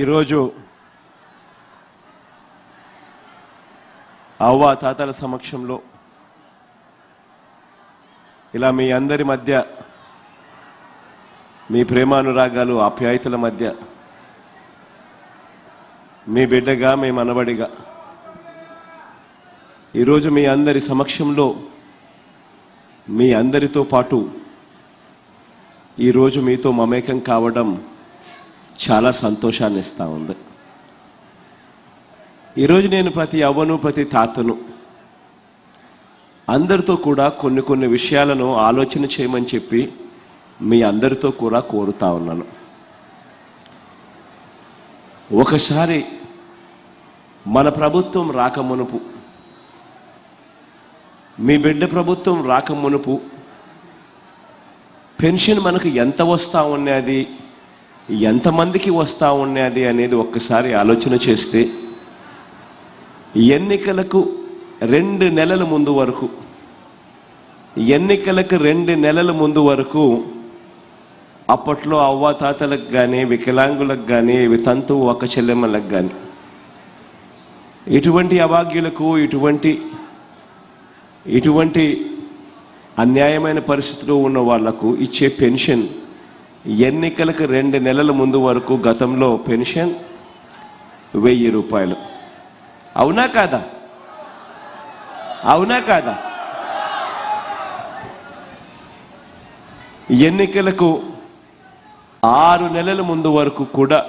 ఈరోజు అవ్వ తాతల సమక్షంలో ఇలా మీ అందరి మధ్య మీ ప్రేమానురాగాలు ఆప్యాయతల మధ్య మీ బిడ్డగా మీ మనవడిగా ఈరోజు మీ అందరి సమక్షంలో మీ అందరితో పాటు ఈరోజు మీతో మమేకం కావడం చాలా సంతోషాన్ని ఇస్తా ఉంది. ఈరోజు నేను ప్రతి అవ్వను ప్రతి తాతను అందరితో కూడా కొన్ని విషయాలను ఆలోచన చేయమని చెప్పి మీ అందరితో కూడా కోరుతా ఉన్నాను. ఒకసారి మన ప్రభుత్వం రాకమునుపు, మీ బిడ్డ ప్రభుత్వం రాకమునుపు పెన్షన్ మనకు ఎంత వస్తా ఉన్నది, ఎంతమందికి వస్తా ఉన్నది అనేది ఒక్కసారి ఆలోచన చేస్తే ఎన్నికలకు 2 నెలల ముందు వరకు, ఎన్నికలకు 2 నెలల ముందు వరకు అప్పట్లో అవ్వాతాతలకు కానీ, వికలాంగులకు కానీ, వితంతు ఒక చెల్లెమ్మలకు కానీ, ఇటువంటి అభాగ్యులకు, ఇటువంటి అన్యాయమైన పరిస్థితిలో ఉన్న వాళ్లకు ఇచ్చే పెన్షన్ ఎన్నికలకు 2 నెలల ముందు వరకు గతంలో పెన్షన్ 1000 రూపాయలు. అవునా కాదా? అవునా కాదా? ఎన్నికలకు 6 నెలల ముందు వరకు కూడా,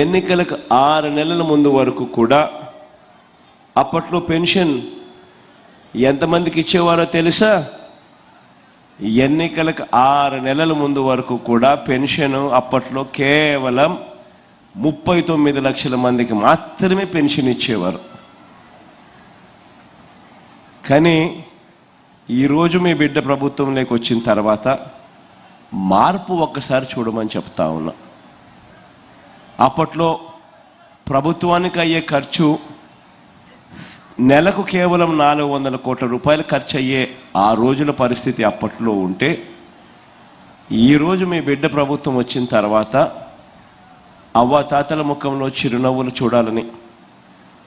ఎన్నికలకు 6 నెలల ముందు వరకు కూడా అప్పట్లో పెన్షన్ ఎంతమందికి ఇచ్చేవారో తెలుసా? ఎన్నికలకు 6 నెలల ముందు వరకు కూడా పెన్షన్ అప్పట్లో కేవలం 39 లక్షల మందికి మాత్రమే పెన్షన్ ఇచ్చేవారు. కానీ ఈరోజు మీ బిడ్డ ప్రభుత్వంలోకి వచ్చిన తర్వాత మార్పు ఒక్కసారి చూడమని చెప్తా ఉన్నా. అప్పట్లో ప్రభుత్వానికి అయ్యే ఖర్చు నెలకు కేవలం 400 కోట్ల రూపాయలు ఖర్చు అయ్యే ఆ రోజుల పరిస్థితి అప్పట్లో ఉంటే, ఈరోజు మీ బిడ్డ ప్రభుత్వం వచ్చిన తర్వాత అవ్వాతాతల ముఖంలో చిరునవ్వులు చూడాలని,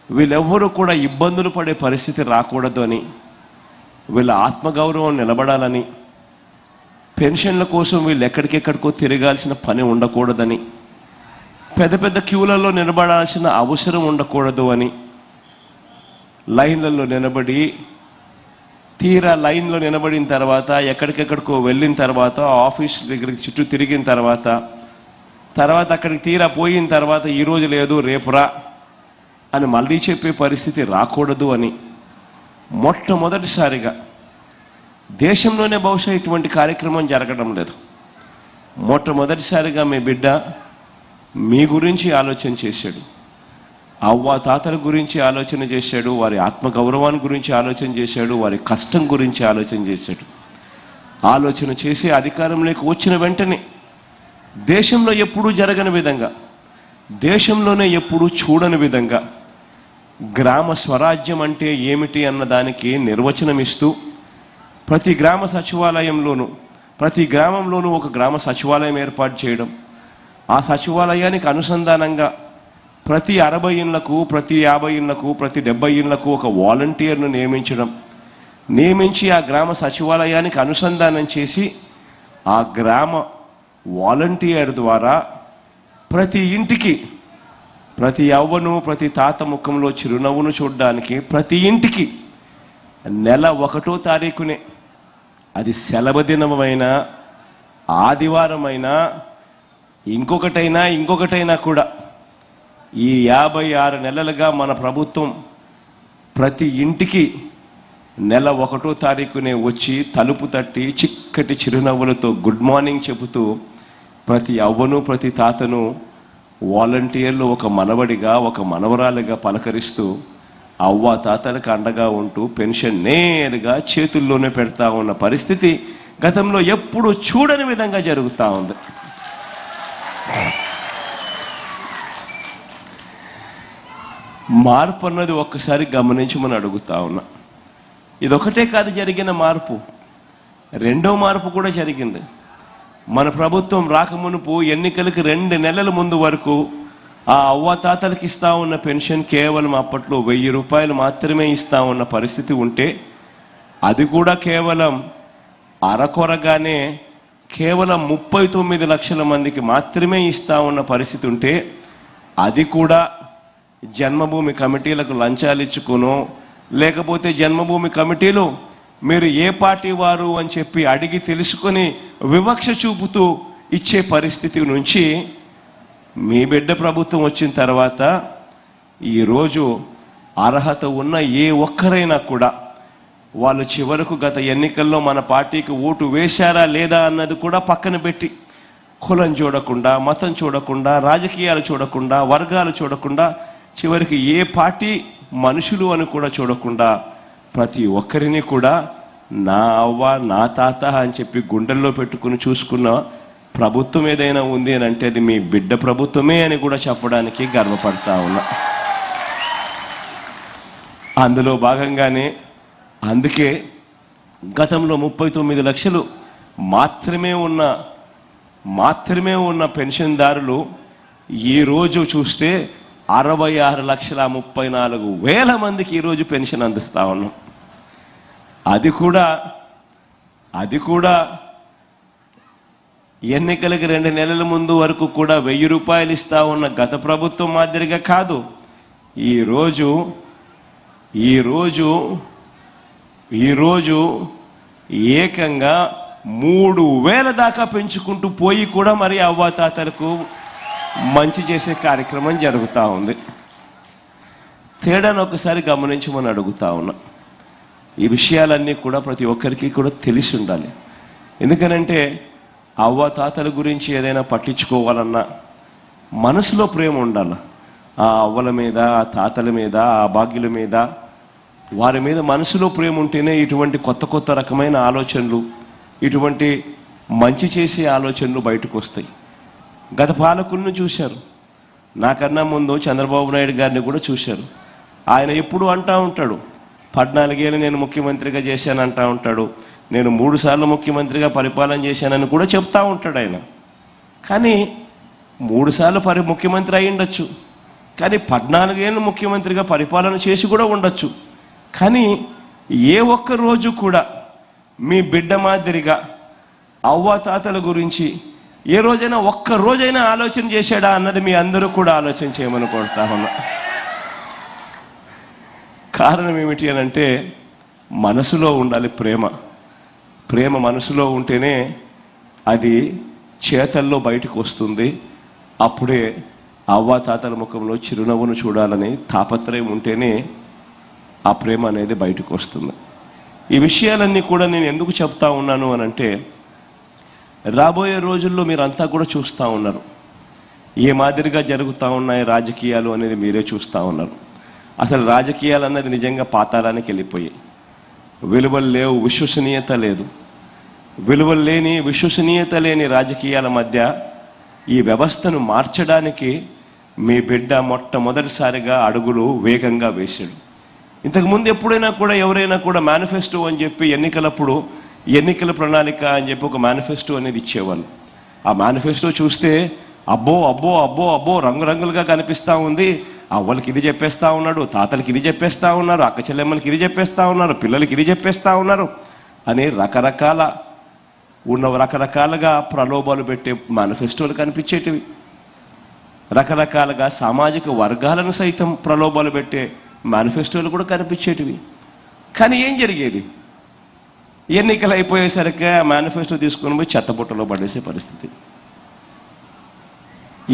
వీళ్ళెవ్వరూ కూడా ఇబ్బందులు పడే పరిస్థితి రాకూడదు అని, వీళ్ళ ఆత్మగౌరవం నిలబడాలని, పెన్షన్ల కోసం వీళ్ళు ఎక్కడికెక్కడికో తిరగాల్సిన పని ఉండకూడదని, పెద్ద క్యూలలో నిలబడాల్సిన అవసరం ఉండకూడదు అని, లైన్లలో నిలబడి తీరా లైన్లో నిలబడిన తర్వాత ఎక్కడికెక్కడికో వెళ్ళిన తర్వాత ఆఫీస్ దగ్గరికి చుట్టూ తిరిగిన తర్వాత అక్కడికి తీరా పోయిన తర్వాత ఈరోజు లేదు రేపురా అని మళ్ళీ చెప్పే పరిస్థితి రాకూడదు అని మొట్టమొదటిసారిగా దేశంలోనే బహుశా ఇటువంటి కార్యక్రమం జరగడం లేదు. మొట్టమొదటిసారిగా మీ బిడ్డ మీ గురించి ఆలోచన చేశాడు, అవ్వ తాతల గురించి ఆలోచన చేశాడు, వారి ఆత్మగౌరవాన్ని గురించి ఆలోచన చేశాడు, వారి కష్టం గురించి ఆలోచన చేశాడు. ఆలోచన చేసి అధికారంలోకి వచ్చిన వెంటనే దేశంలో ఎప్పుడూ జరగని విధంగా, దేశంలోనే ఎప్పుడూ చూడని విధంగా గ్రామ స్వరాజ్యం అంటే ఏమిటి అన్నదానికి నిర్వచనం ఇస్తూ ప్రతి గ్రామ సచివాలయంలోనూ, ప్రతి గ్రామంలోనూ ఒక గ్రామ సచివాలయం ఏర్పాటు చేయడం, ఆ సచివాలయానికి అనుసంధానంగా ప్రతి 60 ఇళ్లకు, ప్రతి 50 ఇళ్లకు, ప్రతి 70 ఇళ్లకు ఒక వాలంటీర్ను నియమించి ఆ గ్రామ సచివాలయానికి అనుసంధానం చేసి ఆ గ్రామ వాలంటీర్ ద్వారా ప్రతి ఇంటికి, ప్రతి అవ్వను ప్రతి తాత ముఖంలో చిరునవ్వును చూడడానికి ప్రతి ఇంటికి నెల 1వ తారీఖునే, అది సెలవు దినమైనా, ఆదివారమైనా, ఇంకొకటైనా కూడా ఈ 56 నెలలుగా మన ప్రభుత్వం ప్రతి ఇంటికి నెల 1వ తారీఖునే వచ్చి తలుపు తట్టి చిక్కటి చిరునవ్వులతో గుడ్ మార్నింగ్ చెబుతూ ప్రతి అవ్వను ప్రతి తాతను వాలంటీర్లు ఒక మనవడిగా, ఒక మనవరాలుగా పలకరిస్తూ అవ్వ తాతలకు అండగా ఉంటూ పెన్షన్ నేరుగా చేతుల్లోనే పెడతా ఉన్న పరిస్థితి గతంలో ఎప్పుడూ చూడని విధంగా జరుగుతూ ఉంది. మార్పు అన్నది ఒక్కసారి గమనించమని అడుగుతా ఉన్నా. ఇదొకటే కాదు జరిగిన మార్పు, రెండో మార్పు కూడా జరిగింది. మన ప్రభుత్వం రాకమునుపు ఎన్నికలకు 2 నెలల ముందు వరకు ఆ అవ్వాతాతలకు ఇస్తా ఉన్న పెన్షన్ కేవలం అప్పట్లో 1000 రూపాయలు మాత్రమే ఇస్తా ఉన్న పరిస్థితి ఉంటే, అది కూడా కేవలం అరకొరగానే కేవలం 39 లక్షల మందికి మాత్రమే ఇస్తా ఉన్న పరిస్థితి ఉంటే, అది కూడా జన్మభూమి కమిటీలకు లంచాలు ఇచ్చుకునో, లేకపోతే జన్మభూమి కమిటీలు మీరు ఏ పార్టీ వారు అని చెప్పి అడిగి తెలుసుకొని వివక్ష చూపుతూ ఇచ్చే పరిస్థితి నుంచి మీ బిడ్డ ప్రభుత్వం వచ్చిన తర్వాత ఈరోజు అర్హత ఉన్న ఏ ఒక్కరైనా కూడా వాళ్ళు చివరకు గత ఎన్నికల్లో మన పార్టీకి ఓటు వేశారా లేదా అన్నది కూడా పక్కన పెట్టి, కులం చూడకుండా, మతం చూడకుండా, రాజకీయాలు చూడకుండా, వర్గాలు చూడకుండా, చివరికి ఏ పార్టీ మనుషులు అని కూడా చూడకుండా ప్రతి ఒక్కరిని కూడా నా అవ్వ నా తాత అని చెప్పి గుండెల్లో పెట్టుకుని చూసుకున్న ప్రభుత్వం ఏదైనా ఉంది అని అంటే అది మీ బిడ్డ ప్రభుత్వమే అని కూడా చెప్పడానికి గర్వపడతా ఉన్నా. అందులో భాగంగానే అందుకే గతంలో 39 లక్షలు మాత్రమే ఉన్న పెన్షన్దారులు ఈరోజు చూస్తే 66,34,000 మందికి ఈరోజు పెన్షన్ అందిస్తా ఉన్నాం. అది కూడా ఎన్నికలకి 2 నెలల ముందు వరకు కూడా 1000 రూపాయలు ఇస్తా ఉన్న గత ప్రభుత్వం మాదిరిగా కాదు. ఈరోజు ఏకంగా 3000 దాకా పెంచుకుంటూ పోయి కూడా మరి అవ్వాతాతలకు మంచి చేసే కార్యక్రమం జరుగుతూ ఉంది. తేడాను ఒకసారి గమనించమని అడుగుతా ఉన్నా. ఈ విషయాలన్నీ కూడా ప్రతి ఒక్కరికి కూడా తెలిసి ఉండాలి. ఎందుకనంటే అవ్వాతాతల గురించి ఏదైనా పట్టించుకోవాలన్నా మనసులో ప్రేమ ఉండాలి. ఆ అవ్వల మీద, ఆ తాతల మీద, ఆ భాగ్యుల మీద, వారి మీద మనసులో ప్రేమ ఉంటేనే ఇటువంటి కొత్త రకమైన ఆలోచనలు, ఇటువంటి మంచి చేసే ఆలోచనలు బయటకు వస్తాయి. గత పాలకులను చూశారు, నాకన్నా ముందు చంద్రబాబు నాయుడు గారిని కూడా చూశారు. ఆయన ఎప్పుడు అంటా ఉంటాడు, 14 ఏళ్ళు నేను ముఖ్యమంత్రిగా చేశానంటా ఉంటాడు, నేను 3 సార్లు ముఖ్యమంత్రిగా పరిపాలన చేశానని కూడా చెప్తా ఉంటాడు ఆయన. కానీ 3 సార్లు ముఖ్యమంత్రి అయి ఉండొచ్చు, కానీ 14 ఏళ్ళు ముఖ్యమంత్రిగా పరిపాలన చేసి కూడా ఉండొచ్చు. కానీ ఏ ఒక్క రోజు కూడా మీ బిడ్డ మాదిరిగా అవ్వాతాతల గురించి ఏ రోజైనా ఒక్క రోజైనా ఆలోచన చేశాడా అన్నది మీ అందరూ కూడా ఆలోచన చేయమని కోరుతా ఉన్నా. కారణం ఏమిటి అనంటే మనసులో ఉండాలి ప్రేమ మనసులో ఉంటేనే అది చేతల్లో బయటకు వస్తుంది. అప్పుడే అవ్వాతాతల ముఖంలో చిరునవ్వును చూడాలని తాపత్రయం ఉంటేనే ఆ ప్రేమ అనేది బయటకు వస్తుంది. ఈ విషయాలన్నీ కూడా నేను ఎందుకు చెప్తా ఉన్నాను అనంటే, రాబోయే రోజుల్లో మీరంతా కూడా చూస్తూ ఉన్నారు ఏ మాదిరిగా జరుగుతూ ఉన్నాయి రాజకీయాలు అనేది మీరే చూస్తూ ఉన్నారు. అసలు రాజకీయాలు అన్నది నిజంగా పాతాళానికి వెళ్ళిపోయాయి. విలువలు లేవు, విశ్వసనీయత లేదు. విశ్వసనీయత లేని రాజకీయాల మధ్య ఈ వ్యవస్థను మార్చడానికి మీ బిడ్డ మొట్టమొదటిసారిగా అడుగులు వేగంగా వేశాడు. ఇంతకుముందు ఎప్పుడైనా కూడా ఎవరైనా కూడా మేనిఫెస్టో అని చెప్పి ఎన్నికలప్పుడు ఎన్నికల ప్రణాళిక అని చెప్పి ఒక మేనిఫెస్టో అనేది ఇచ్చేవాళ్ళు. ఆ మేనిఫెస్టో చూస్తే అబ్బో రంగురంగులుగా కనిపిస్తూ ఉంది. అవ్వలకి ఇది చెప్పేస్తా ఉన్నాడు, తాతలకి ఇది చెప్పేస్తా ఉన్నారు, అక్క చెల్లెమ్మలకి ఇది చెప్పేస్తా ఉన్నారు, పిల్లలకి ఇది చెప్పేస్తా ఉన్నారు అని రకరకాలుగా ప్రలోభాలు పెట్టే మేనిఫెస్టోలు కనిపించేటివి. రకరకాలుగా సామాజిక వర్గాలను సైతం ప్రలోభాలు పెట్టే మేనిఫెస్టోలు కూడా కనిపించేటివి. కానీ ఏం జరిగేది? ఎన్నికలు అయిపోయేసరికి ఆ మేనిఫెస్టో తీసుకుని పోయి చెత్తబుట్టలో పడేసే పరిస్థితి.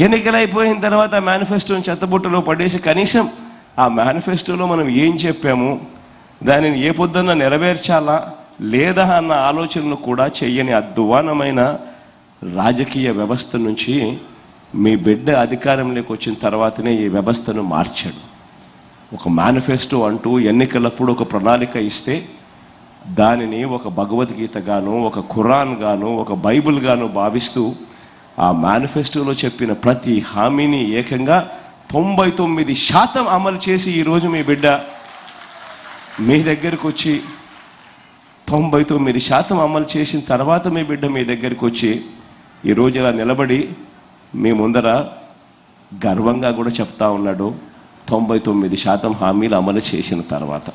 ఎన్నికలు అయిపోయిన తర్వాత ఆ మేనిఫెస్టోని చెత్తబుట్టలో పడేసి కనీసం ఆ మేనిఫెస్టోలో మనం ఏం చెప్పాము, దానిని ఏ పొద్దున్న నెరవేర్చాలా లేదా అన్న ఆలోచనలు కూడా చెయ్యని అధ్వానమైన రాజకీయ వ్యవస్థ నుంచి మీ బిడ్డ అధికారంలోకి వచ్చిన తర్వాతనే ఈ వ్యవస్థను మార్చాడు. ఒక మేనిఫెస్టో అంటూ ఎన్నికలప్పుడు ఒక ప్రణాళిక ఇస్తే దానిని ఒక భగవద్గీత గాను, ఒక ఖురాన్ గాను, ఒక బైబిల్ గాను భావిస్తూ ఆ మేనిఫెస్టోలో చెప్పిన ప్రతి హామీని ఏకంగా 99% అమలు చేసి ఈరోజు మీ బిడ్డ మీ దగ్గరకు వచ్చి 99% అమలు చేసిన తర్వాత మీ బిడ్డ మీ దగ్గరికి వచ్చి ఈరోజు ఇలా నిలబడి మీ ముందర గర్వంగా కూడా చెప్తా ఉన్నాడు 99% హామీలు అమలు చేసిన తర్వాత.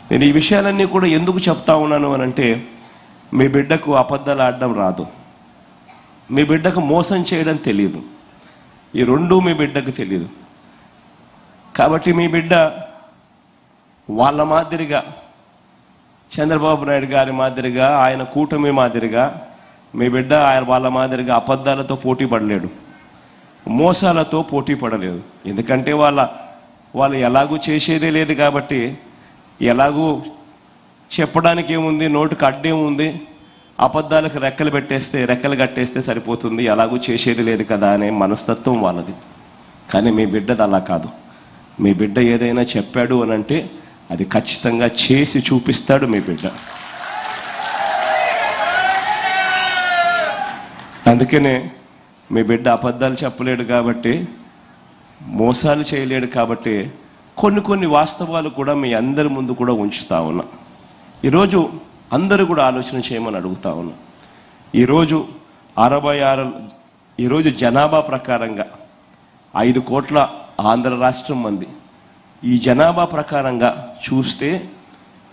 నేను ఈ విషయాలన్నీ కూడా ఎందుకు చెప్తా ఉన్నాను అనంటే, మీ బిడ్డకు అబద్ధాలు ఆడడం రాదు, మీ బిడ్డకు మోసం చేయడం తెలియదు, ఈ రెండూ మీ బిడ్డకు తెలియదు. కాబట్టి మీ బిడ్డ వాళ్ళ మాదిరిగా, చంద్రబాబు నాయుడు గారి మాదిరిగా, ఆయన కూటమి మాదిరిగా మీ బిడ్డ వాళ్ళ మాదిరిగా అబద్ధాలతో పోటీ పడలేడు, మోసాలతో పోటీ పడలేదు. ఎందుకంటే వాళ్ళు ఎలాగూ చేసేదే లేదు కాబట్టి, ఎలాగూ చెప్పడానికి ఏముంది, నోటికి అడ్డేముంది, అబద్ధాలకు రెక్కలు కట్టేస్తే సరిపోతుంది, ఎలాగూ చేసేది లేదు కదా అనే మనస్తత్వం వాళ్ళది. కానీ మీ బిడ్డది అలా కాదు. మీ బిడ్డ ఏదైనా చెప్పాడు అనంటే అది ఖచ్చితంగా చేసి చూపిస్తాడు మీ బిడ్డ. అందుకనే మీ బిడ్డ అబద్ధాలు చెప్పలేడు కాబట్టి, మోసాలు చేయలేడు కాబట్టి కొన్ని వాస్తవాలు కూడా మీ అందరి ముందు కూడా ఉంచుతా ఉన్నా. ఈరోజు అందరూ కూడా ఆలోచన చేయమని అడుగుతా ఉన్నా. ఈరోజు జనాభా ప్రకారంగా 5 కోట్ల ఆంధ్ర రాష్ట్రం మంది. ఈ జనాభా ప్రకారంగా చూస్తే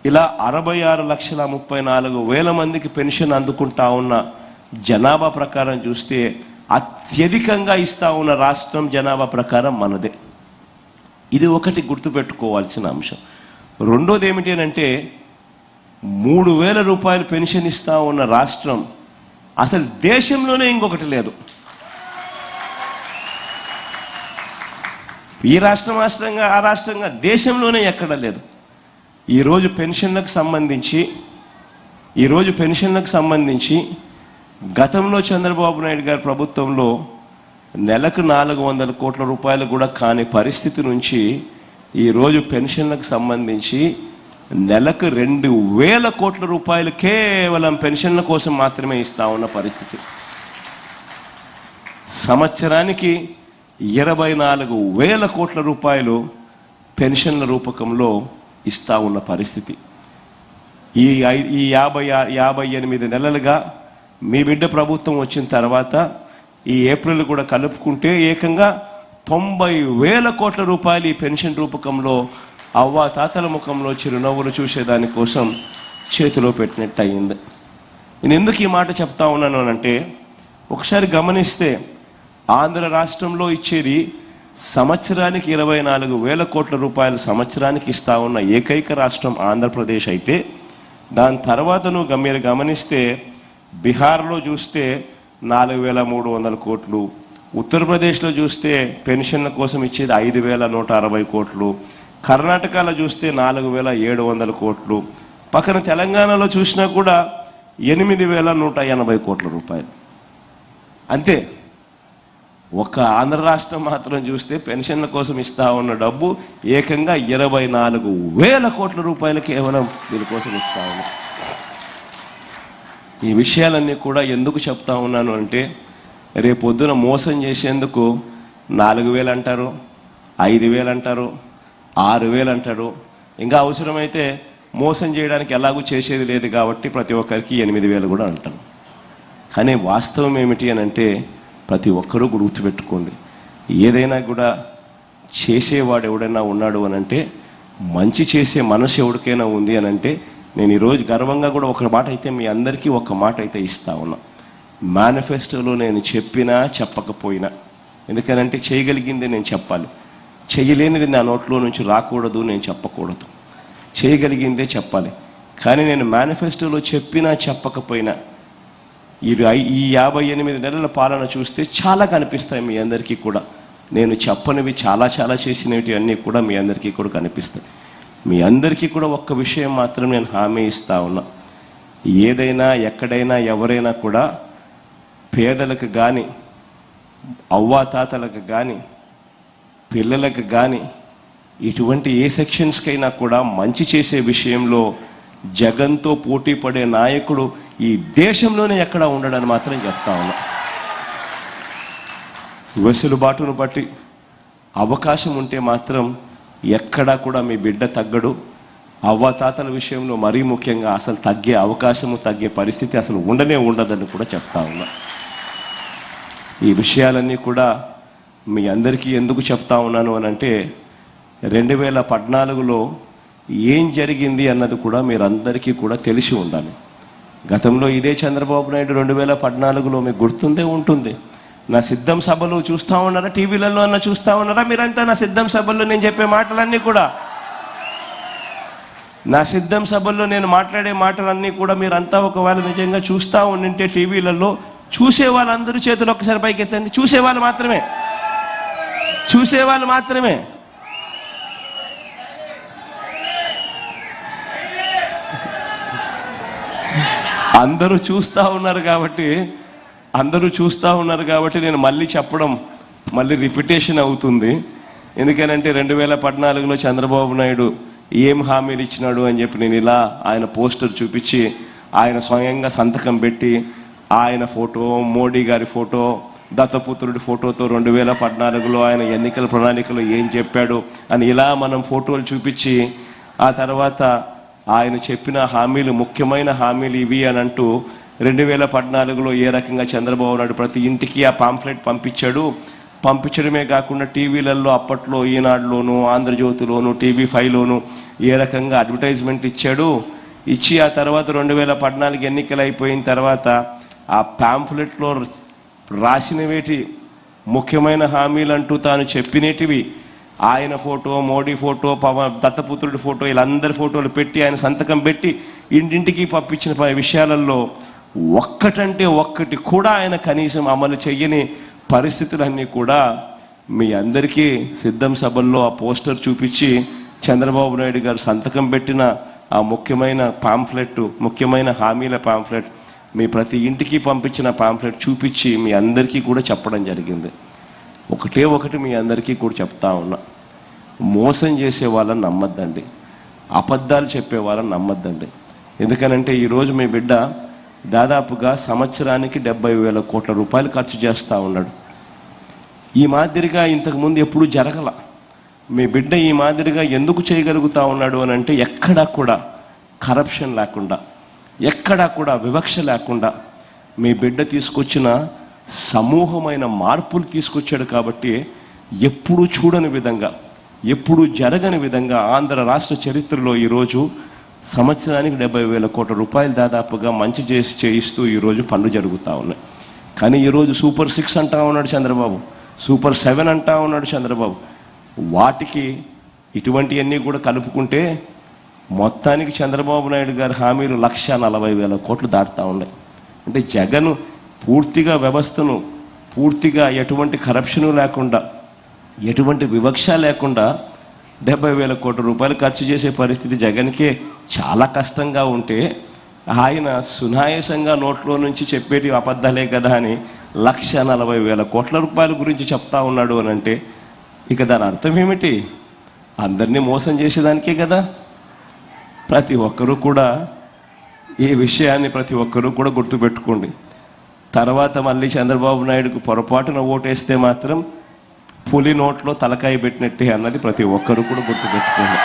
ఇలా 66,34,000 మందికి పెన్షన్ అందుకుంటా ఉన్న జనాభా ప్రకారం చూస్తే అత్యధికంగా ఇస్తా ఉన్న రాష్ట్రం జనాభా ప్రకారం మనదే. ఇది ఒకటి గుర్తుపెట్టుకోవాల్సిన అంశం. రెండోది ఏమిటి అంటే, 3,000 రూపాయలు పెన్షన్ ఇస్తా ఉన్న రాష్ట్రం అసలు దేశంలోనే ఇంకొకటి లేదు. ఈ రాష్ట్రం ఆ రాష్ట్రంగా దేశంలోనే ఎక్కడ లేదు. ఈరోజు పెన్షన్లకు సంబంధించి గతంలో చంద్రబాబు నాయుడు గారి ప్రభుత్వంలో నెలకు 400 కోట్ల రూపాయలు కూడా కాని పరిస్థితి నుంచి ఈరోజు పెన్షన్లకు సంబంధించి నెలకు 2,000 కోట్ల రూపాయలు కేవలం పెన్షన్ల కోసం మాత్రమే ఇస్తా ఉన్న పరిస్థితి. సంవత్సరానికి 24,000 కోట్ల రూపాయలు పెన్షన్ల రూపకంలో ఇస్తా ఉన్న పరిస్థితి. ఈ 58 నెలలుగా మీ బిడ్డ ప్రభుత్వం వచ్చిన తర్వాత ఈ ఏప్రిల్ కూడా కలుపుకుంటే ఏకంగా 90,000 కోట్ల రూపాయలు ఈ పెన్షన్ రూపకంలో అవ్వాతాతల ముఖంలో చిరునవ్వులు చూసేదాని కోసం చేతిలో పెట్టినట్టు అయింది. నేను ఎందుకు ఈ మాట చెప్తా ఉన్నాను అంటే, ఒకసారి గమనిస్తే ఆంధ్ర రాష్ట్రంలో ఇచ్చేది సంవత్సరానికి 24,000 కోట్ల రూపాయలు సంవత్సరానికి ఇస్తా ఉన్న ఏకైక రాష్ట్రం ఆంధ్రప్రదేశ్ అయితే, దాని తర్వాత మీరు గమనిస్తే బీహార్లో చూస్తే 4,300 కోట్లు, ఉత్తరప్రదేశ్లో చూస్తే పెన్షన్ల కోసం ఇచ్చేది 5,160 కోట్లు, కర్ణాటకలో చూస్తే 4,700 కోట్లు, పక్కన తెలంగాణలో చూసినా కూడా 8,180 కోట్ల రూపాయలు. అంతే. ఒక ఆంధ్ర రాష్ట్రం మాత్రం చూస్తే పెన్షన్ల కోసం ఇస్తా ఉన్న డబ్బు ఏకంగా 24,000 కోట్ల రూపాయలు కేవలం దీనికోసం ఇస్తా ఉన్నాం. ఈ విషయాలన్నీ కూడా ఎందుకు చెప్తా ఉన్నాను అంటే, రేపొద్దున మోసం చేసేందుకు 4,000 అంటారు, 5,000 అంటారు, 6,000 అంటారు. ఇంకా అవసరమైతే మోసం చేయడానికి ఎలాగూ చేసేది లేదు కాబట్టి ప్రతి ఒక్కరికి 8,000 కూడా అంటారు. కానీ వాస్తవం ఏమిటి అనంటే, ప్రతి ఒక్కరూ గుర్తుపెట్టుకోండి, ఏదైనా కూడా చేసేవాడు ఎవడైనా ఉన్నాడు అనంటే, మంచి చేసే మనసు ఎవరికైనా ఉంది అనంటే, నేను ఈరోజు గర్వంగా కూడా ఒక మాట అయితే మీ అందరికీ ఒక మాట అయితే ఇస్తా ఉన్నా. మేనిఫెస్టోలో నేను చెప్పినా చెప్పకపోయినా, ఎందుకనంటే చేయగలిగింది నేను చెప్పాలి, చేయలేనిది నా నోట్లో నుంచి రాకూడదు, నేను చెప్పకూడదు, చేయగలిగిందే చెప్పాలి. కానీ నేను మేనిఫెస్టోలో చెప్పినా చెప్పకపోయినా ఈ 58 నెలల పాలన చూస్తే చాలా కనిపిస్తాయి మీ అందరికీ కూడా. నేను చెప్పనివి చాలా చేసినవి అన్నీ కూడా మీ అందరికీ కూడా కనిపిస్తాయి. మీ అందరికీ కూడా ఒక్క విషయం మాత్రం నేను హామీ ఇస్తా ఉన్నా, ఏదైనా ఎక్కడైనా ఎవరైనా కూడా పేదలకు కానీ, అవ్వాతాతలకు కానీ, పిల్లలకు కానీ, ఇటువంటి ఏ సెక్షన్స్కైనా కూడా మంచి చేసే విషయంలో జగన్తో పోటీ పడే నాయకుడు ఈ దేశంలోనే ఎక్కడ ఉండడని మాత్రం చెప్తా ఉన్నా. వెసులుబాటును బట్టి అవకాశం ఉంటే మాత్రం ఎక్కడా కూడా మీ బిడ్డ తగ్గడు. అవ్వాతాతల విషయంలో మరీ ముఖ్యంగా అసలు తగ్గే అవకాశము, తగ్గే పరిస్థితి అసలు ఉండనే ఉండదని కూడా చెప్తా ఉన్నా. ఈ విషయాలన్నీ కూడా మీ అందరికీ ఎందుకు చెప్తా ఉన్నాను అనంటే 2014లో ఏం జరిగింది అన్నది కూడా మీరందరికీ కూడా తెలిసి ఉండాలి. గతంలో ఇదే చంద్రబాబు నాయుడు 2014లో మీకు గుర్తుందే ఉంటుంది. నా సిద్ధం సభలు చూస్తూ ఉన్నారా, టీవీలలో అన్న చూస్తూ ఉన్నారా మీరంతా? నా సిద్ధం సభల్లో నేను చెప్పే మాటలన్నీ కూడా, నా సిద్ధం సభల్లో నేను మాట్లాడే మాటలన్నీ కూడా మీరంతా ఒకవేళ నిజంగా చూస్తూ ఉండింటే టీవీలలో, చూసే వాళ్ళందరూ చేతులు ఒక్కసారి పైకి ఎత్తండి. చూసేవాళ్ళు మాత్రమే, చూసేవాళ్ళు మాత్రమే. అందరూ చూస్తూ ఉన్నారు కాబట్టి నేను మళ్ళీ చెప్పడం మళ్ళీ రిపిటేషన్ అవుతుంది. ఎందుకనంటే 2014లో చంద్రబాబు నాయుడు ఏం హామీలు ఇచ్చినాడు అని చెప్పి నేను ఇలా ఆయన పోస్టర్ చూపించి, ఆయన స్వయంగా సంతకం పెట్టి, ఆయన ఫోటో, మోడీ గారి ఫోటో, దత్తపుత్రుడి ఫోటోతో 2014లో ఆయన ఎన్నికల ప్రణాళికలో ఏం చెప్పాడు అని ఇలా మనం ఫోటోలు చూపించి, ఆ తర్వాత ఆయన చెప్పిన హామీలు, ముఖ్యమైన హామీలు ఇవి అని అంటూ 2014లో ఏ రకంగా చంద్రబాబు నాయుడు ప్రతి ఇంటికి ఆ పాంఫ్లెట్ పంపించడమే కాకుండా టీవీలలో అప్పట్లో ఈనాడులోను, ఆంధ్రజ్యోతిలోను, TV5లోను ఏ రకంగా అడ్వర్టైజ్మెంట్ ఇచ్చి ఆ తర్వాత 2014 ఎన్నికలు అయిపోయిన తర్వాత ఆ పాంఫ్లెట్లో రాసినవేటి ముఖ్యమైన హామీలు అంటూ తాను చెప్పినటివి, ఆయన ఫోటో, మోడీ ఫోటో, దత్తపుత్రుడి ఫోటో, వీళ్ళందరి ఫోటోలు పెట్టి ఆయన సంతకం పెట్టి ఇంటింటికి పంపించిన విషయాలలో ఒక్కటంటే ఒక్కటి కూడా ఆయన కనీసం అమలు చెయ్యని పరిస్థితులన్నీ కూడా మీ అందరికీ సిద్ధం సభల్లో ఆ పోస్టర్ చూపించి, చంద్రబాబు నాయుడు గారు సంతకం పెట్టిన ఆ ముఖ్యమైన పాంఫ్లెట్, ముఖ్యమైన హామీల పాంఫ్లెట్, మీ ప్రతి ఇంటికి పంపించిన పాంఫ్లెట్ చూపించి మీ అందరికీ కూడా చెప్పడం జరిగింది. ఒకటి మీ అందరికీ కూడా చెప్తా ఉన్నా, మోసం చేసే వాళ్ళని నమ్మద్దండి, అబద్ధాలు చెప్పే వాళ్ళని నమ్మద్దండి. ఎందుకనంటే ఈరోజు మీ బిడ్డ దాదాపుగా సంవత్సరానికి 70,000 కోట్ల రూపాయలు ఖర్చు చేస్తూ ఉన్నాడు. ఈ మాదిరిగా ఇంతకుముందు ఎప్పుడూ జరగల. మీ బిడ్డ ఈ మాదిరిగా ఎందుకు చేయగలుగుతా ఉన్నాడు అని అంటే, ఎక్కడా కూడా కరప్షన్ లేకుండా, ఎక్కడా కూడా వివక్ష లేకుండా మీ బిడ్డ తీసుకొచ్చిన సమూహమైన మార్పులు తీసుకొచ్చాడు. కాబట్టి ఎప్పుడూ చూడని విధంగా, ఎప్పుడూ జరగని విధంగా ఆంధ్ర రాష్ట్ర చరిత్రలో ఈరోజు సంవత్సరానికి 70,000 కోట్ల రూపాయలు దాదాపుగా మంచి చేయిస్తూ ఈరోజు పనులు జరుగుతూ ఉన్నాయి. కానీ ఈరోజు సూపర్ 6 అంటా ఉన్నాడు చంద్రబాబు, సూపర్ 7 అంటా ఉన్నాడు చంద్రబాబు. వాటికి ఇటువంటివన్నీ కూడా కలుపుకుంటే మొత్తానికి చంద్రబాబు నాయుడు గారి హామీలు 1,40,000 కోట్లు దాటుతూ ఉన్నాయి. అంటే జగన్ పూర్తిగా వ్యవస్థను, పూర్తిగా ఎటువంటి కరప్షను లేకుండా, ఎటువంటి వివక్ష లేకుండా 70,000 కోట్ల రూపాయలు ఖర్చు చేసే పరిస్థితి జగన్కే చాలా కష్టంగా ఉంటే, ఆయన సునాయాసంగా నోట్లో నుంచి చెప్పేటి అబద్ధాలే కదా అని 1,40,000 కోట్ల రూపాయల గురించి చెప్తా ఉన్నాడు అని అంటే, ఇక దాని అర్థం ఏమిటి? అందరినీ మోసం చేసేదానికే కదా. ప్రతి ఒక్కరూ కూడా ఈ విషయాన్ని గుర్తుపెట్టుకోండి. తర్వాత మళ్ళీ చంద్రబాబు నాయుడుకు పొరపాటున ఓటేస్తే మాత్రం పులి నోట్లో తలకాయ పెట్టినట్టే అన్నది ప్రతి ఒక్కరూ కూడా గుర్తుపెట్టుకోండి.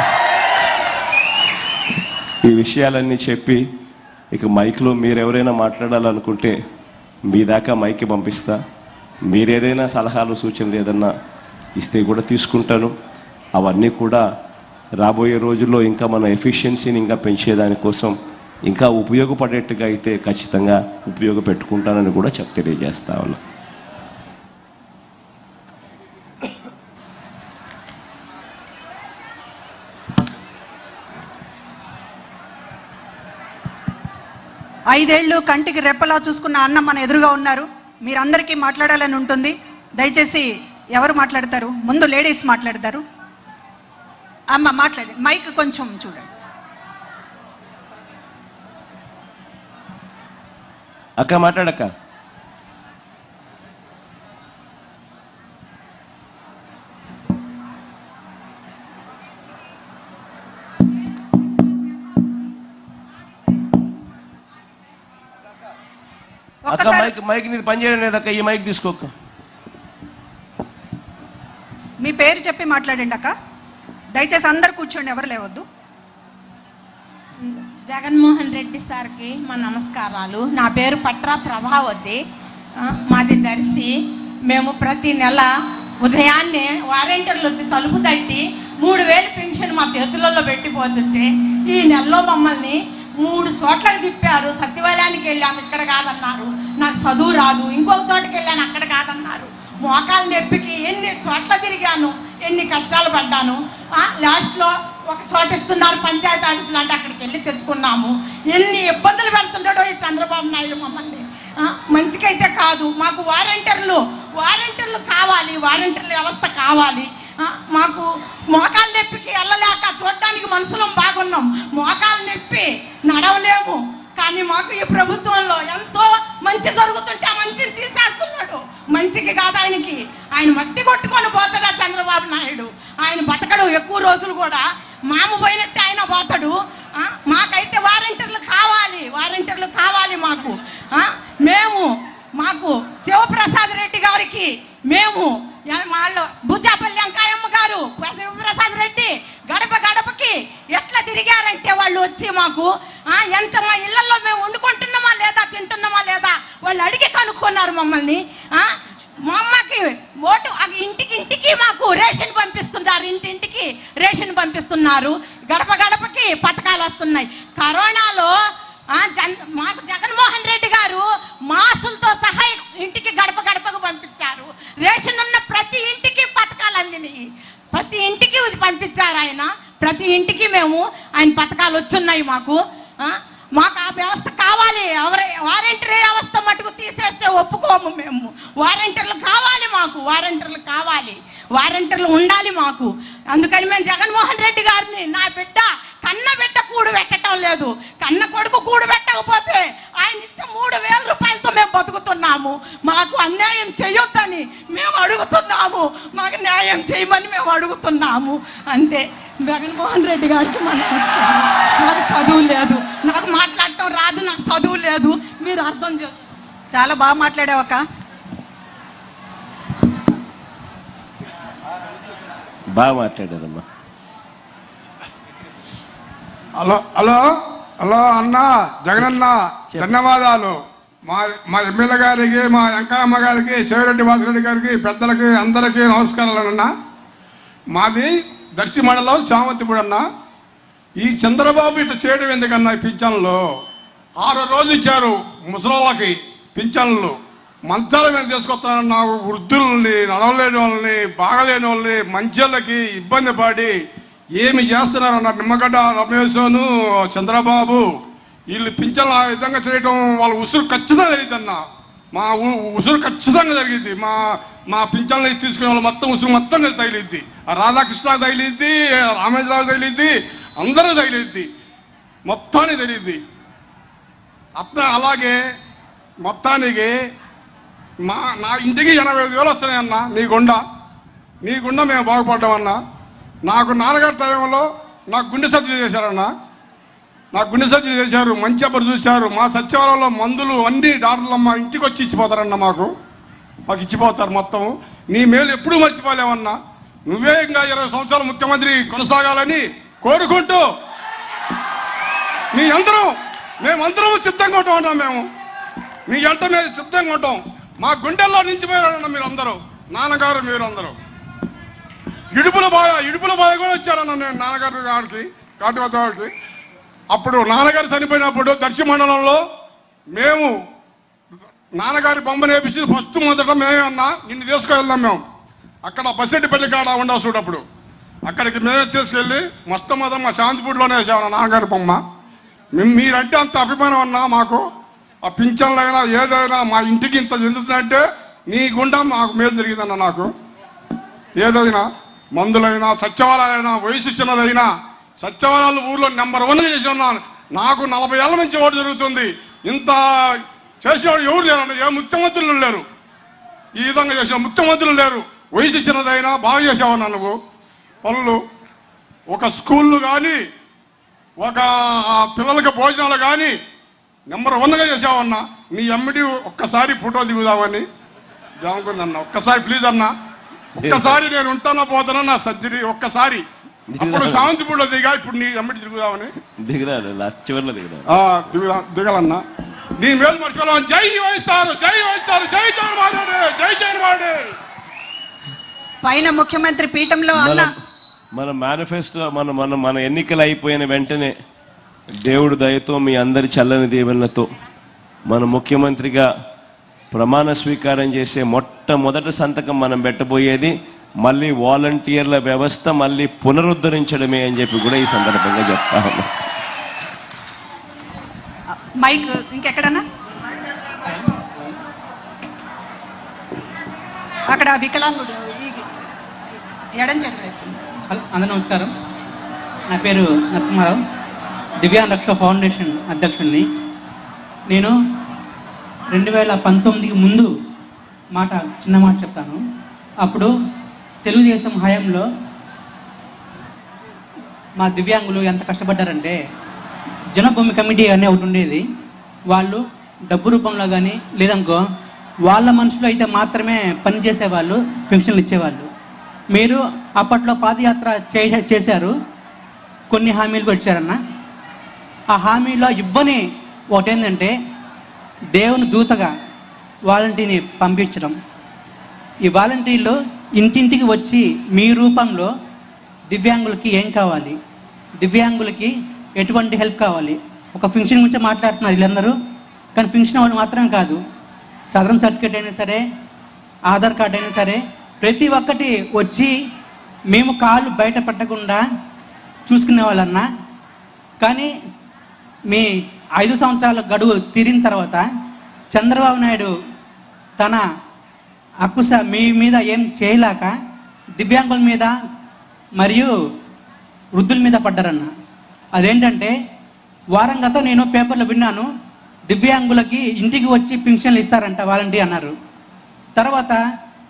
ఈ విషయాలన్నీ చెప్పి ఇక మైక్లో మీరెవరైనా మాట్లాడాలనుకుంటే మీ దాకా మైక్ పంపిస్తా. మీరేదైనా సలహాలు, సూచనలు ఏదన్నా ఇస్తే కూడా తీసుకుంటాను. అవన్నీ కూడా రాబోయే రోజుల్లో ఇంకా మన ఎఫిషియన్సీని ఇంకా పెంచేదానికోసం, ఇంకా ఉపయోగపడేట్టుగా అయితే ఖచ్చితంగా ఉపయోగపెట్టుకుంటానని కూడా తెలియజేస్తా ఉన్నా. ఐదేళ్లు కంటికి రెప్పలా చూసుకున్న అన్న మన ఎదురుగా ఉన్నారు. మీరందరికీ మాట్లాడాలని ఉంటుంది. దయచేసి ఎవరు మాట్లాడతారు? ముందు లేడీస్ మాట్లాడతారు. అమ్మ మాట్లాడి, మైక్ కొంచెం చూడండి. అక్క మాట్లాడక్క. అక్క మైక్ నీది పనిచేయడం లేదక్క, ఈ మైక్ తీసుకోక్క. మీ పేరు చెప్పి మాట్లాడండి అక్క. దయచేసి అందరు కూర్చోండి, ఎవరు లేవద్దు. జగన్మోహన్ రెడ్డి సార్కి మా నమస్కారాలు. నా పేరు పట్రా ప్రభావతి, మాది దర్శి. మేము ప్రతి నెల ఉదయాన్నే వారంటీర్లు వచ్చి తలుపు తట్టి 3000 పెన్షన్ మా చేతులలో పెట్టిపోతుంటే ఈ నెలలో మమ్మల్ని 3 చోట్లకు తిప్పారు. సచివాలయానికి వెళ్ళాము, ఇక్కడ కాదన్నారు. నాకు చదువు రాదు. ఇంకొక చోటకి వెళ్ళాను, అక్కడ కాదన్నారు. మోకాలు నొప్పికి ఎన్ని చోట్ల తిరిగాను, ఎన్ని కష్టాలు పడ్డాను. లాస్ట్లో ఒక చోట ఇస్తున్నారు పంచాయతీ ఆఫీసులు అంటే అక్కడికి వెళ్ళి తెచ్చుకున్నాము. ఎన్ని ఇబ్బందులు పెడుతుంటాడో ఈ చంద్రబాబు నాయుడు మమ్మల్ని. మంచికైతే కాదు. మాకు వారంటీర్లు కావాలి, వారంటీర్ల వ్యవస్థ కావాలి. మాకు మోకాలు నొప్పికి వెళ్ళలేక చూడడానికి మనుషులం బాగున్నాం, మోకాలు నొప్పి నడవలేము. కానీ మాకు ఈ ప్రభుత్వంలో ఎంతో మంచి జరుగుతుంటే ఆ మంచిని తీసేస్తున్నాడు. మంచికి కాదు ఆయనకి, ఆయన మట్టి కొట్టుకొని పోతాడా చంద్రబాబు నాయుడు. ఆయన బతకడు ఎక్కువ రోజులు కూడా, మామ పోయినట్టే ఆయన పోతాడు. మాకైతే వారంటీర్లు కావాలి మాకు శివప్రసాద్ రెడ్డి గారికి మేము వాళ్ళు బుజ్జాపల్లి వెంకాయమ్మ గారు శివప్రసాద్ రెడ్డి గడప గడపకి ఎట్లా తిరిగారంటే వాళ్ళు వచ్చి మాకు ఎంత మా ఇళ్లలో మేము వండుకుంటున్నామా లేదా, తింటున్నామా లేదా వాళ్ళు అడిగి కనుక్కున్నారు మమ్మల్ని. మా అమ్మకి ఓటు ఇంటికి మాకు రేషన్ పంపిస్తున్నారు, ఇంటింటికి రేషన్ పంపిస్తున్నారు. గడప గడపకి పథకాలు వస్తున్నాయి. కరోనాలో మాకు జగన్మోహన్ రెడ్డి గారు మాసులతో సహా ఇంటికి గడప గడపకు పంపించారు. రేషన్ ఉన్న ప్రతి ఇంటికి పథకాలు అందినాయి, ప్రతి ఇంటికి పంపించారు ఆయన. ప్రతి ఇంటికి ఆయన పథకాలు వచ్చున్నాయి మాకు. మాకు ఆ వ్యవస్థ కావాలి. వారంటీర్ వ్యవస్థ మటుకు తీసేస్తే ఒప్పుకోము మేము. వారంటీర్లు కావాలి మాకు, వారంటీర్లు ఉండాలి మాకు. అందుకని మేము జగన్మోహన్ రెడ్డి గారిని, నా బిడ్డ కన్న బిడ్డ కూడు పెట్టడం లేదు, కన్న కొడుకు కూడు పెట్టకపోతే ఆయన ఇచ్చే 3000 రూపాయలతో మేము బతుకుతున్నాము. మాకు అన్యాయం చేయొద్దని మేము అడుగుతున్నాము, మాకు న్యాయం చేయమని మేము అడుగుతున్నాము. అంతే. జగన్మోహన్ రెడ్డి గారికి నాకు చదువు లేదు, నాకు మాట్లాడటం రాదు, నాకు చదువు లేదు, మీరు అర్థం చేసుకో. చాలా బాగా మాట్లాడావక్క. బాగా మాట్లాడారమ్మా. హలో హలో హలో అన్న జగనన్న, ధన్యవాదాలు. మా ఎమ్మెల్యే గారికి, మా వెంకయ్యమ్మ గారికి, శివరెడ్డి వాసిరెడ్డి గారికి, పెద్దలకి అందరికీ నమస్కారాలన్న. మాది దర్శి మండలం శామంతిపూడి అన్న. ఈ చంద్రబాబు ఇట్లా చేయడం ఎందుకన్నా? ఈ పింఛన్లు 6 రోజులు ఇచ్చారు ముసలోళ్ళకి పింఛన్లు. మంచాల మీద తీసుకొస్తానన్న వృద్ధుల్ని, నడవలేని వాళ్ళని, బాగలేని వాళ్ళని, మంచాలకి ఇబ్బంది పడి ఏమి చేస్తున్నారన్న నిమ్మగడ్డ రమేశను చంద్రబాబు వీళ్ళు పింఛన్లు ఆ విధంగా చేయడం వాళ్ళ ఉసురు ఖచ్చితంగా జరిగిందన్న. మా ఉసురు ఖచ్చితంగా జరిగింది. మా పింఛన్లు తీసుకునే వాళ్ళు మొత్తం ఉసురు మొత్తం తగిలిద్ది. రాధాకృష్ణ తగిలిద్ది, రామేశ్వరరావు తగిలిద్ది, అందరూ తగిలిద్ది, మొత్తానికి తెలియద్ది. అట్లా అలాగే మొత్తానికి నా ఇంటికి 85,000 వస్తున్నాయన్న. నీ గుండా మేము బాగుపడ్డామన్నా. నాకు నాన్నగారి టైంలో నాకు గుండె సర్జరీ చేశారన్న. నాకు గుండె సర్జరీ చేశారు, మంచి అబ్బరు చూశారు. మా సచివాలయంలో మందులు అన్ని డాక్టర్లు మా ఇంటికి వచ్చి ఇచ్చిపోతారన్న. మాకు ఇచ్చిపోతారు మొత్తం. నీ మేలు ఎప్పుడూ మర్చిపోలేమన్నా. నువ్వే ఇంకా 20 సంవత్సరాలు ముఖ్యమంత్రి కొనసాగాలని కోరుకుంటూ మేమందరం సిద్ధంగా ఉంటాం. మీ ఎంట మీద సిద్ధంగా ఉంటాం. మా గుండెల్లో నిలిచిపోయారన్న మీరందరూ, నాన్నగారు మీరందరూ. ఇడుపుల బాధ కూడా వచ్చారన్న నేను నాన్నగారు గారికి, కాటివద్ద గారికి. అప్పుడు నాన్నగారు చనిపోయినప్పుడు దర్శి మండలంలో మేము నాన్నగారి బొమ్మ నేపించి ఫస్ట్ మొదట మేమే అన్నా నిన్ను తీసుకువెళ్దాం. మేము అక్కడ బస్సెడ్డిపల్లి కాడ ఉండవు చూడప్పుడు అక్కడికి మేమే తీసుకెళ్ళి మొట్టమొదటి మా శాంతిపూడిలోనే వేసామన్న నాన్నగారి బొమ్మ. మీరంటే అంత అభిమానం అన్నా మాకు. ఆ పింఛన్లైనా ఏదైనా మా ఇంటికి ఇంత చెందుతుందంటే నీ గుండా మాకు మేలు జరిగిందన్న. నాకు ఏదైనా మందులైనా, సచివాలయాలైనా, వయసు చిన్నదైనా సచివాలయాలు ఊర్లో నెంబర్ 1 చేసి ఉన్నాను. నాకు 40 ఏళ్ల నుంచి ఓటు జరుగుతుంది. ఇంత చేసేవాడు ఎవరు లేరన్న. ఏ ముఖ్యమంత్రులు లేరు, ఈ విధంగా చేసిన ముఖ్యమంత్రులు లేరు. వయసు చిన్నదైనా బాగా చేసావన్నా నువ్వు పనులు. ఒక స్కూళ్ళు కానీ, ఒక పిల్లలకి భోజనాలు కానీ నెంబర్ 1గా చేసావన్నా. నీ ఎమ్మిడి ఒక్కసారి ఫోటో దిగుదామని అనుకుందన్న. ఒక్కసారి ప్లీజ్ అన్నా, ఒక్కసారి నేను ఉంటానా పోతానా నా సర్జరీ ఒక్కసారి. అప్పుడు శాంతిపూడిలో దిగా, ఇప్పుడు నీ ఎమ్మిడి తిరుగుదామని దిగరాను, లాస్ట్ చివరిలో దిగరాను దిగాలన్నా. నీ మేలు మర్చిపోలేం. జై వైఎస్ఆర్, జై వైఎస్ఆర్, జై జగన్మోహన్ రెడ్డి, జై జగన్మోహన్ రెడ్డి. పైన ముఖ్యమంత్రి పీఠంలో అన్న మన మేనిఫెస్టో మన ఎన్నికలు అయిపోయిన వెంటనే దేవుడు దయతో మీ అందరి చల్లని దీవెనలతో మన ముఖ్యమంత్రిగా ప్రమాణ స్వీకారం చేసే మొట్టమొదటి సంతకం మనం పెట్టబోయేది మళ్ళీ వాలంటీర్ల వ్యవస్థ మళ్ళీ పునరుద్ధరించడమే అని చెప్పి కూడా ఈ సందర్భంగా చెప్తా ఉన్నా. మైక్ ఇంకెక్కడన్నా అక్కడ వికలాంగుడు ఎడం చేతి వైపు. హలో, అందరూ నమస్కారం. నా పేరు నరసింహారావు, దివ్యాంగ రక్ష ఫౌండేషన్ అధ్యక్షుడిని. నేను 2019కి ముందు చిన్న మాట చెప్తాను. అప్పుడు తెలుగుదేశం హయాంలో మా దివ్యాంగులు ఎంత కష్టపడ్డారంటే, జనభూమి కమిటీ అనే ఒకటి ఉండేది. వాళ్ళు డబ్బు రూపంలో కానీ లేదనుకో వాళ్ళ మనుషులు అయితే మాత్రమే పనిచేసేవాళ్ళు, పెన్షన్లు ఇచ్చేవాళ్ళు. మీరు అప్పట్లో పాదయాత్ర చేశారు, కొన్ని హామీలు కూడా ఇచ్చారన్న. ఆ హామీలో ఇవ్వని ఒకటేంటంటే దేవుని దూతగా వాలంటీర్ని పంపించడం. ఈ వాలంటీర్లు ఇంటింటికి వచ్చి మీ రూపంలో దివ్యాంగులకి ఏం కావాలి, దివ్యాంగులకి ఎటువంటి హెల్ప్ కావాలి, ఒక ఫంక్షన్ గురించి మాట్లాడుతున్నారు వీళ్ళందరూ. కానీ ఫంక్షన్ వాళ్ళు మాత్రమే కాదు, సదరన్ సర్టిఫికేట్ అయినా సరే, ఆధార్ కార్డు అయినా సరే, ప్రతి ఒక్కటి వచ్చి మేము కాళ్ళు బయట పెట్టకుండా చూసుకునే వాళ్ళన్నా. కానీ మీ 5 సంవత్సరాల గడువు తీరిన తర్వాత చంద్రబాబు నాయుడు తన అక్కుస మీ మీద ఏం చేయలేక దివ్యాంగుల మీద మరియు వృద్ధుల మీద పడ్డారన్న. అదేంటంటే వారం గతం నేను పేపర్లో విన్నాను, దివ్యాంగులకి ఇంటికి వచ్చి పింఛన్లు ఇస్తారంట వాలంటీర్ అన్నారు. తర్వాత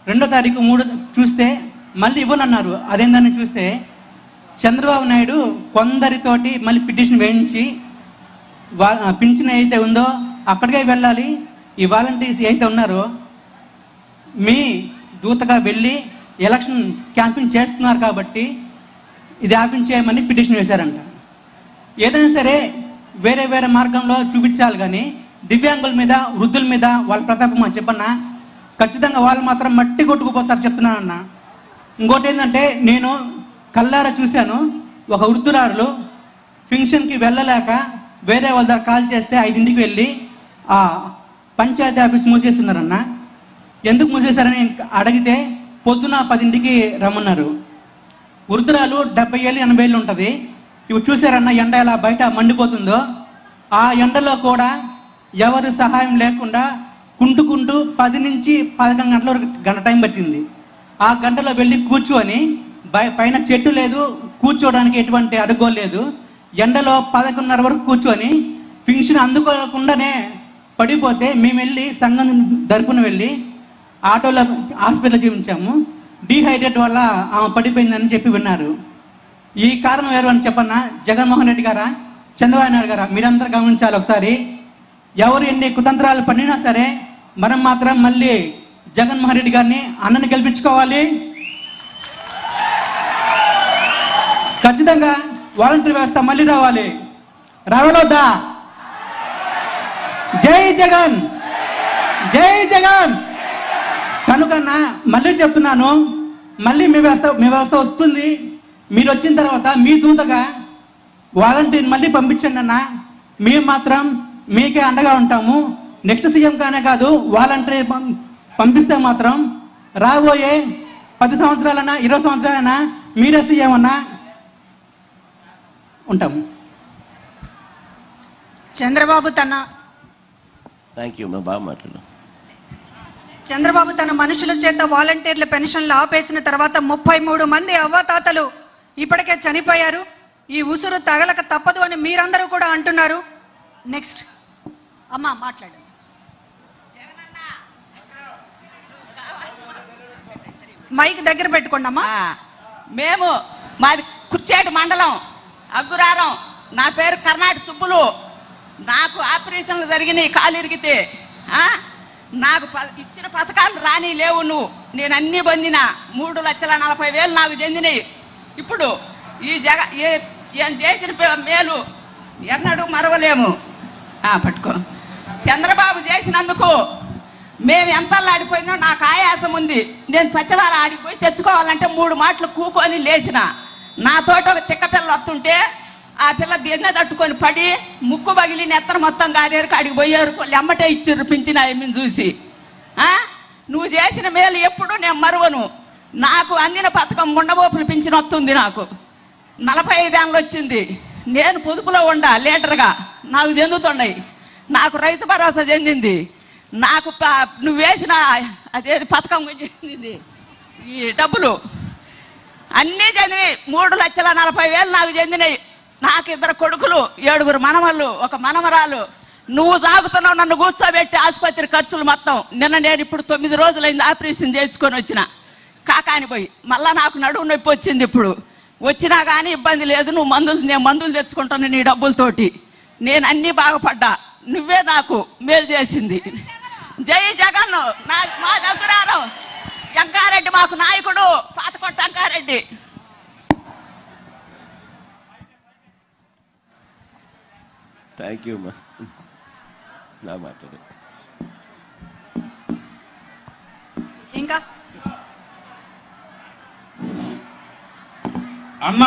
2వ తారీఖు 3 చూస్తే మళ్ళీ ఇవ్వనన్నారు. అదేందని చూస్తే చంద్రబాబు నాయుడు కొందరితోటి మళ్ళీ పిటిషన్ వేయించి పింఛన్ అయితే ఉందో అక్కడికే వెళ్ళాలి, ఈ వాలంటీర్స్ అయితే ఉన్నారో మీ దూతగా వెళ్ళి ఎలక్షన్ క్యాంపింగ్ చేస్తున్నారు కాబట్టి ఇది ఆపించేయమని పిటిషన్ వేశారంట. ఏదైనా సరే వేరే వేరే మార్గంలో చూపించాలి, కానీ దివ్యాంగుల మీద వృద్ధుల మీద వాళ్ళ ప్రతాపం అని చెప్పన్నా ఖచ్చితంగా వాళ్ళు మాత్రం మట్టి కొట్టుకుపోతారు చెప్తున్నానన్న. ఇంకోటి ఏంటంటే నేను కల్లారా చూశాను, ఒక వృద్ధురాలు ఫంక్షన్కి వెళ్ళలేక వేరే వాళ్ళ దగ్గర కాల్ చేస్తే 5ంటికి వెళ్ళి ఆ పంచాయతీ ఆఫీస్ మూసేస్తున్నారన్న. ఎందుకు మూసేశారని అడిగితే పొద్దున 10ంటికి రమ్మన్నారు. వృద్ధురాలు 70 ఏళ్ళు 80 ఏళ్ళు ఉంటుంది. ఇవి చూసారన్న ఎండ ఎలా బయట మండిపోతుందో, ఆ ఎండలో కూడా ఎవరు సహాయం లేకుండా కుంటుకుంటూ 10 నుంచి 11 గంటల వరకు గంట టైం పట్టింది. ఆ గంటలో వెళ్ళి కూర్చొని పైన చెట్టు లేదు, కూర్చోవడానికి ఎటువంటి అడుగోలు లేదు, ఎండలో 11:30 వరకు కూర్చొని ఫంక్షన్ అందుకోకుండానే పడిపోతే మేము వెళ్ళి సంఘం తరపున వెళ్ళి ఆటోలో హాస్పిటల్ చూపించాము. డీహైడ్రేట్ వల్ల ఆమె పడిపోయిందని చెప్పి విన్నారు. ఈ కారణం ఎవరు అని చెప్పన్నా, జగన్మోహన్ రెడ్డి గారా, చంద్రబాబు నాయుడు గారా? మీరందరూ గమనించాలి ఒకసారి. ఎవరు ఎన్ని కుతంత్రాలు పడినా సరే మనం మాత్రం మళ్ళీ జగన్మోహన్ రెడ్డి గారిని అన్నని గెలిపించుకోవాలి. ఖచ్చితంగా వాలంటీర్ వ్యవస్థ మళ్ళీ రావాలి. రావాలొద్దా? జై జగన్, జై జగన్. కనుకన్నా మళ్ళీ చెప్తున్నాను, మళ్ళీ మీ వ్యవస్థ వస్తుంది. మీరు వచ్చిన తర్వాత మీ దూతగా వాలంటీర్ మళ్ళీ పంపించండి అన్న. మేము మాత్రం మీకే అండగా ఉంటాము. నెక్స్ట్ సీఎం కానే కాదు, వాలంటీర్ పంపిస్తే మాత్రం రాబోయే 10 సంవత్సరాలన్నా 20 సంవత్సరాలైనా మీరే సీఎం అన్నా ఉంటాము. చంద్రబాబు తన థ్యాంక్ యూ, మా బాగా మాట్లాడు. చంద్రబాబు తన మనుషుల చేత వాలంటీర్ల పెన్షన్లు ఆపేసిన తర్వాత 33 మంది అవ్వాతాతలు ఇప్పటికే చనిపోయారు. ఈ ఉసురు తగలక తప్పదు అని మీరందరూ కూడా అంటున్నారు. నెక్స్ట్ అమ్మా మాట్లాడండి. మైక్ దగ్గర పెట్టుకోండి అమ్మా. మేము మాది కుర్చేటి మండలం అగ్గురారం. నా పేరు కర్ణాటక సుబ్బులు. నాకు ఆపరేషన్లు జరిగినాయి, కాలు ఇరిగితే. నాకు ఇచ్చిన పథకాలు రాని లేవు. నేను అన్ని పొందిన 3,40,000 నాకు చెందినాయి. ఇప్పుడు ఈ ఏం చేసిన మేలు ఎన్నడూ మరవలేము. పట్టుకో. చంద్రబాబు చేసినందుకు మేము ఎంత ఆడిపోయినా నాకు ఆయాసం ఉంది. నేను సచివాలయం ఆడిపోయి తెచ్చుకోవాలంటే 3 మాటలు కూకొని లేచిన. నాతోటి ఒక తిక్క పిల్ల వస్తుంటే ఆ పిల్ల దీన్నే తట్టుకొని పడి ముక్కు పగిలి నెత్తన మొత్తం గారేరుకు అడిగి పోయారు. ఎమ్మటే ఇచ్చిర్రు పింఛన్ ఆయమ్మని చూసి. నువ్వు చేసిన మేలు ఎప్పుడు నేను మరువను. నాకు అందిన పథకం ముండబోపులు పింఛన్ వస్తుంది. నాకు 45 ఏళ్ళు వచ్చింది. నేను పొదుపులో ఉండా లీటర్గా నాకు చెందుతున్నాయి. నాకు రైతు భరోసా చెందింది. నాకు నువ్వు వేసిన అదేది పథకం చెందింది. ఈ డబ్బులు అన్నీ చెందినాయి. 3,40,000 నాకు చెందినాయి. నాకు 2 కొడుకులు, 7 మనవళ్ళు, 1 మనవరాలు. నువ్వు తాగుతున్నావు నన్ను కూర్చోబెట్టి ఆసుపత్రి ఖర్చులు మొత్తం. నేను ఇప్పుడు 9 రోజులైంది ఆపరేషన్ చేయించుకొని వచ్చిన కాకాని పోయి. మళ్ళా నాకు నడుము నొప్పి వచ్చింది. ఇప్పుడు వచ్చినా కానీ ఇబ్బంది లేదు. నేను మందులు తెచ్చుకుంటాను నీ డబ్బులతోటి. నేను అన్నీ బాగుపడ్డా. నువ్వే నాకు మేలు చేసింది. జై జగన్. మా దగ్గర జగ్గారెడ్డి మాకు నాయకుడు, పాతకొట్ట జగ్గారెడ్డి. థ్యాంక్ యూ అమ్మా. నా మాట్లాడు ఇంకా అన్న,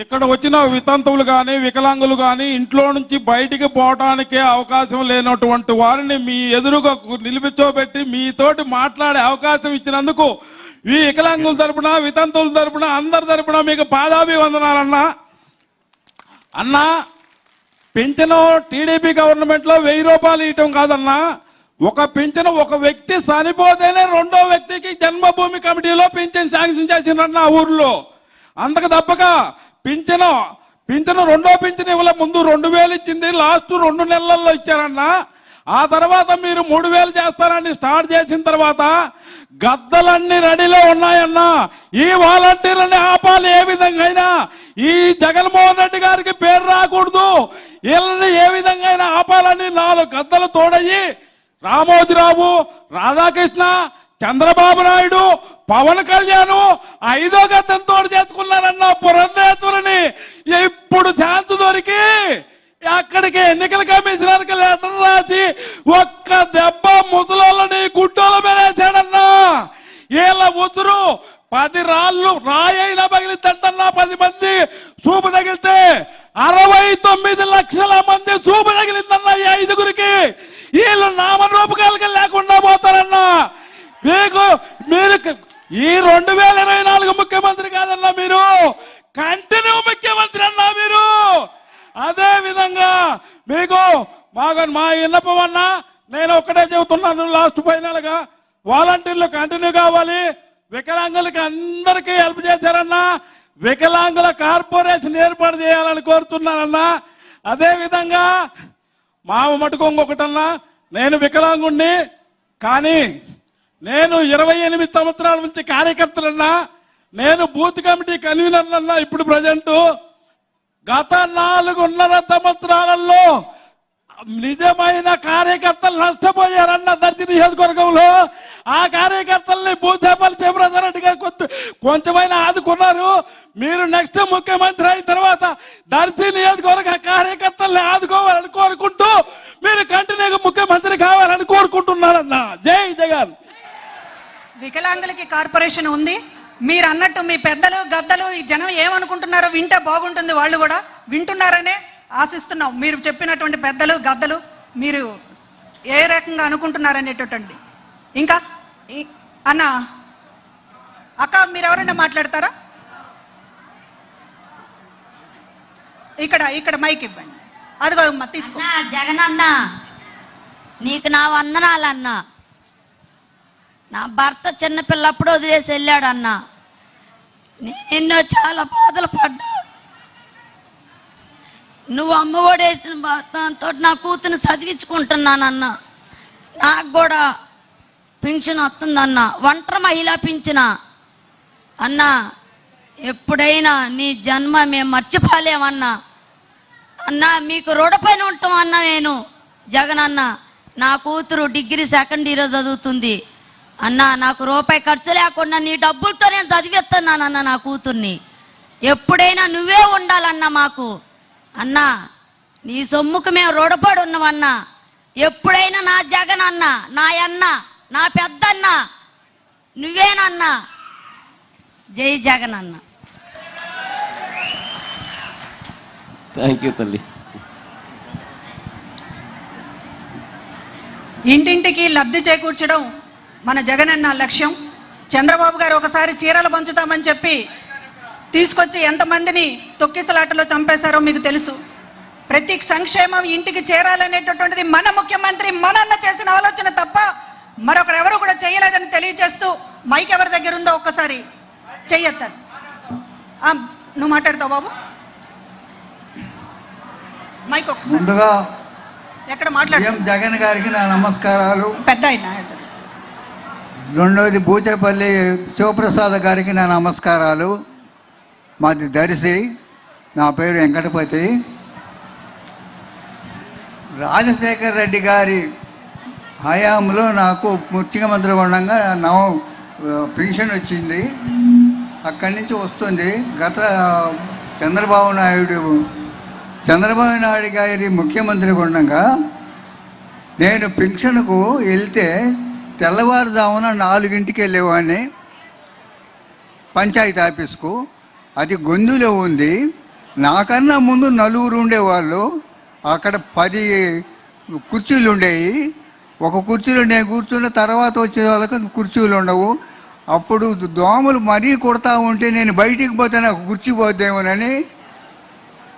ఇక్కడ వచ్చిన వితంతువులు కానీ వికలాంగులు కానీ ఇంట్లో నుంచి బయటికి పోవటానికే అవకాశం లేనటువంటి వారిని మీ ఎదురుగా నిలిపించోబెట్టి మీతోటి మాట్లాడే అవకాశం ఇచ్చినందుకు ఈ వికలాంగుల తరపున వితంతువుల తరపున అందరి తరపున మీకు పాదాభివందనాలన్నా. అన్నా, పింఛను టీడీపీ గవర్నమెంట్లో 1000 రూపాయలు ఇవ్వటం కాదన్నా. ఒక పింఛను ఒక వ్యక్తి చనిపోతేనే 2వ వ్యక్తికి జన్మభూమి కమిటీలో పింఛన్ శాంక్షన్ చేసిందన్న ఆ ఊర్లో. అందుకు తప్పక పింఛను 2వ పింఛను ఇవ్వలే. ముందు 2,000 ఇచ్చింది, లాస్ట్ 2 నెలల్లో ఇచ్చారన్నా. ఆ తర్వాత మీరు 3,000 చేస్తారని స్టార్ట్ చేసిన తర్వాత గద్దలన్నీ రెడీలో ఉన్నాయన్నా. ఈ వాలంటీర్లని ఆపాలి ఏ విధంగా అయినా. ఈ జగన్మోహన్ రెడ్డి గారికి పేరు రాకూడదు. వీళ్ళని ఏ విధంగా అయినా ఆపాలని 4 గద్దలు తోడయ్యి రామోజీరావు, రాధాకృష్ణ, చంద్రబాబు నాయుడు, పవన్ కళ్యాణ్ 5వ గద్దం తోడు చేసుకున్నారన్న పురంధేశ్వరిని. ఇప్పుడు ఛాన్స్ దొరికి అక్కడికి ఎన్నికల కమిషనర్కి లెటర్ రాసి ఒక్క దెబ్బ ముసలోళ్ళని గుడ్డోల మీద వేశాడన్నా. వీళ్ళ ఉసురు 10 రాళ్ళు రాయైనా పగిలిద్దంటన్నా. 10 మంది చూపు తగిలితే 69 లక్షల మంది చూపు తగిలిందన్నా ఈ 5గురికి. వీళ్ళు నామరూపకాలుగా లేకుండా పోతారన్నా. మీరు ఈ 2024 ముఖ్యమంత్రి కాదన్నా, మీరు కంటిన్యూ ముఖ్యమంత్రి అన్నా మీరు. అదే విధంగా మీకు మా విన్నపం అన్నా, నేను ఒక్కటే చెబుతున్నాను లాస్ట్ ఫైనల్ గా, వాలంటీర్లు కంటిన్యూ కావాలి. వికలాంగులకి అందరికీ హెల్ప్ చేశారన్నా. వికలాంగుల కార్పొరేషన్ ఏర్పాటు చేయాలని కోరుతున్నానన్నా. అదే విధంగా మా మటుకు ఇంకొకటన్నా, నేను వికలాంగుణ్ణి కానీ నేను 28 సంవత్సరాల నుంచి కార్యకర్తలన్నా. నేను బూత్ కమిటీ కన్వీనర్ అన్నా. ఇప్పుడు ప్రజెంట్ గత 4.5 సంవత్సరాలలో నిజమైన కార్యకర్తలు నష్టపోయారన్న దర్శి నియోజకవర్గంలో. ఆ కార్యకర్తల్ని బూచేపల్లి శివరాజరెడ్డి గారు కొంచెమైనా ఆదుకున్నారు. మీరు నెక్స్ట్ ముఖ్యమంత్రి అయిన తర్వాత దర్శి నియోజకవర్గ కార్యకర్తల్ని ఆదుకోవాలని కోరుకుంటూ మీరు కంటిన్యూగా ముఖ్యమంత్రి కావాలని కోరుకుంటున్నారన్న. జై జగన్. వికలాంగులకి కార్పొరేషన్ ఉంది. మీరు అన్నట్టు మీ పెద్దలు గద్దలు ఈ జనం ఏమనుకుంటున్నారో వింటే బాగుంటుంది. వాళ్ళు కూడా వింటున్నారనే ఆశిస్తున్నాం. మీరు చెప్పినటువంటి పెద్దలు గద్దలు మీరు ఏ రకంగా అనుకుంటున్నారనేటటువంటి. ఇంకా అన్న అక్క మీరు ఎవరైనా మాట్లాడతారా? ఇక్కడ మైక్ ఇవ్వండి. అదిగో తీసుకో. జగన్ అన్న, నీకు నా వందనాలన్నా. నా భర్త చిన్నపిల్లప్పుడు వదిలేసి వెళ్ళాడన్నా. ఎన్నో చాలా బాధలు పడ్డా. నువ్వు అమ్మఒడేసిన దాంతో నా కూతురు చదివించుకుంటున్నానన్నా. నాకు కూడా పింఛన్ వస్తుందన్నా, ఒంటరి మహిళా పింఛన అన్నా. ఎప్పుడైనా నీ జన్మ మేము మర్చిపోలేమన్నా. అన్నా మీకు రుణపైన ఉంటాం అన్నా. నేను జగన్ అన్న, నా కూతురు డిగ్రీ 2nd ఇయర్ చదువుతుంది అన్నా. నాకు రూపాయి ఖర్చు లేకుండా నీ డబ్బులతో నేను చదివిస్తున్నానన్నా నా కూతుర్ని. ఎప్పుడైనా నువ్వే ఉండాలన్నా మాకు అన్నా. నీ సొమ్ముకు మేము రుణపడి ఉన్నామన్నా. ఎప్పుడైనా నా జగన్ అన్న, నా అన్న, నా పెద్దన్న నువ్వేనన్నా. జై జగన్ అన్న. థ్యాంక్ యూ తల్లి. ఇంటింటికి లబ్ధి చేకూర్చడం మన జగనన్న లక్ష్యం. చంద్రబాబు గారు ఒకసారి చీరలు పంచుతామని చెప్పి తీసుకొచ్చి ఎంతమందిని తొక్కిసలాటలో చంపేశారో మీకు తెలుసు. ప్రతి సంక్షేమం ఇంటికి చేరాలనేటటువంటిది మన ముఖ్యమంత్రి మనన్న చేసిన ఆలోచన తప్ప మరొకరెవరు కూడా చేయలేదని తెలియజేస్తూ, మైక్ ఎవరి దగ్గర ఉందో ఒక్కసారి చెయ్యొద్దాను. నువ్వు మాట్లాడతావు బాబు, మైక్ ఒకసారి. ముందుగా ఎక్కడ మాట్లాడు. జగన్ గారికి నా నమస్కారాలు. పెద్ద అయినా. రెండోది బూచేపల్లి శివప్రసాద్ గారికి నా నమస్కారాలు. మాది దర్శి, నా పేరు వెంకటపతి. రాజశేఖర్ రెడ్డి గారి హయాంలో నాకు ముఖ్యమంత్రి ఉండగా పెన్షన్ వచ్చింది. అక్కడి నుంచి వస్తుంది. గత చంద్రబాబు నాయుడు గారి ముఖ్యమంత్రి ఉండగా నేను పెన్షన్కు వెళ్తే తెల్లవారుజామున 4ంటికి వెళ్ళేవాడిని పంచాయతీ ఆఫీస్కు. అది గొంతులో ఉంది. నాకన్నా ముందు 4 ఉండేవాళ్ళు. అక్కడ 10 కుర్చీలు ఉండేవి. ఒక కుర్చీలో నేను కూర్చున్న తర్వాత వచ్చే వాళ్ళకి కుర్చీలు ఉండవు. అప్పుడు దోమలు మరీ కొడతా ఉంటే నేను బయటికి పోతే నాకు కుర్చీ పోద్దేమోనని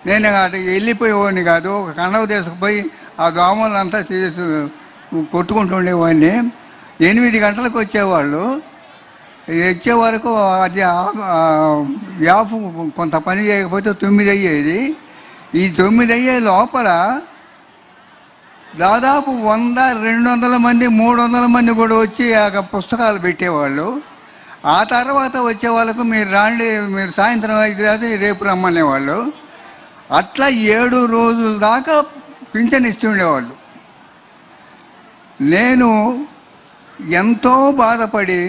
నేను అటు వెళ్ళిపోయేవాడిని కాదు. ఒక కండవ తీసుకుపోయి ఆ దోమలంతా కొట్టుకుంటూ ఉండేవాడిని. 8 గంటలకు వచ్చేవాళ్ళు. వచ్చే వరకు అది యాప్ కొంత పని చేయకపోతే 9 అయ్యేది. ఈ 9 అయ్యే లోపల దాదాపు 100, 200 మంది, 300 మంది కూడా వచ్చి ఆ పుస్తకాలు పెట్టేవాళ్ళు. ఆ తర్వాత వచ్చే వాళ్ళకు మీరు రాండి, మీరు సాయంత్రం అయితే రేపు రమ్మనేవాళ్ళు. అట్లా 7 రోజుల దాకా పింఛన్ ఇస్తుండేవాళ్ళు. నేను ఎంతో బాధపడి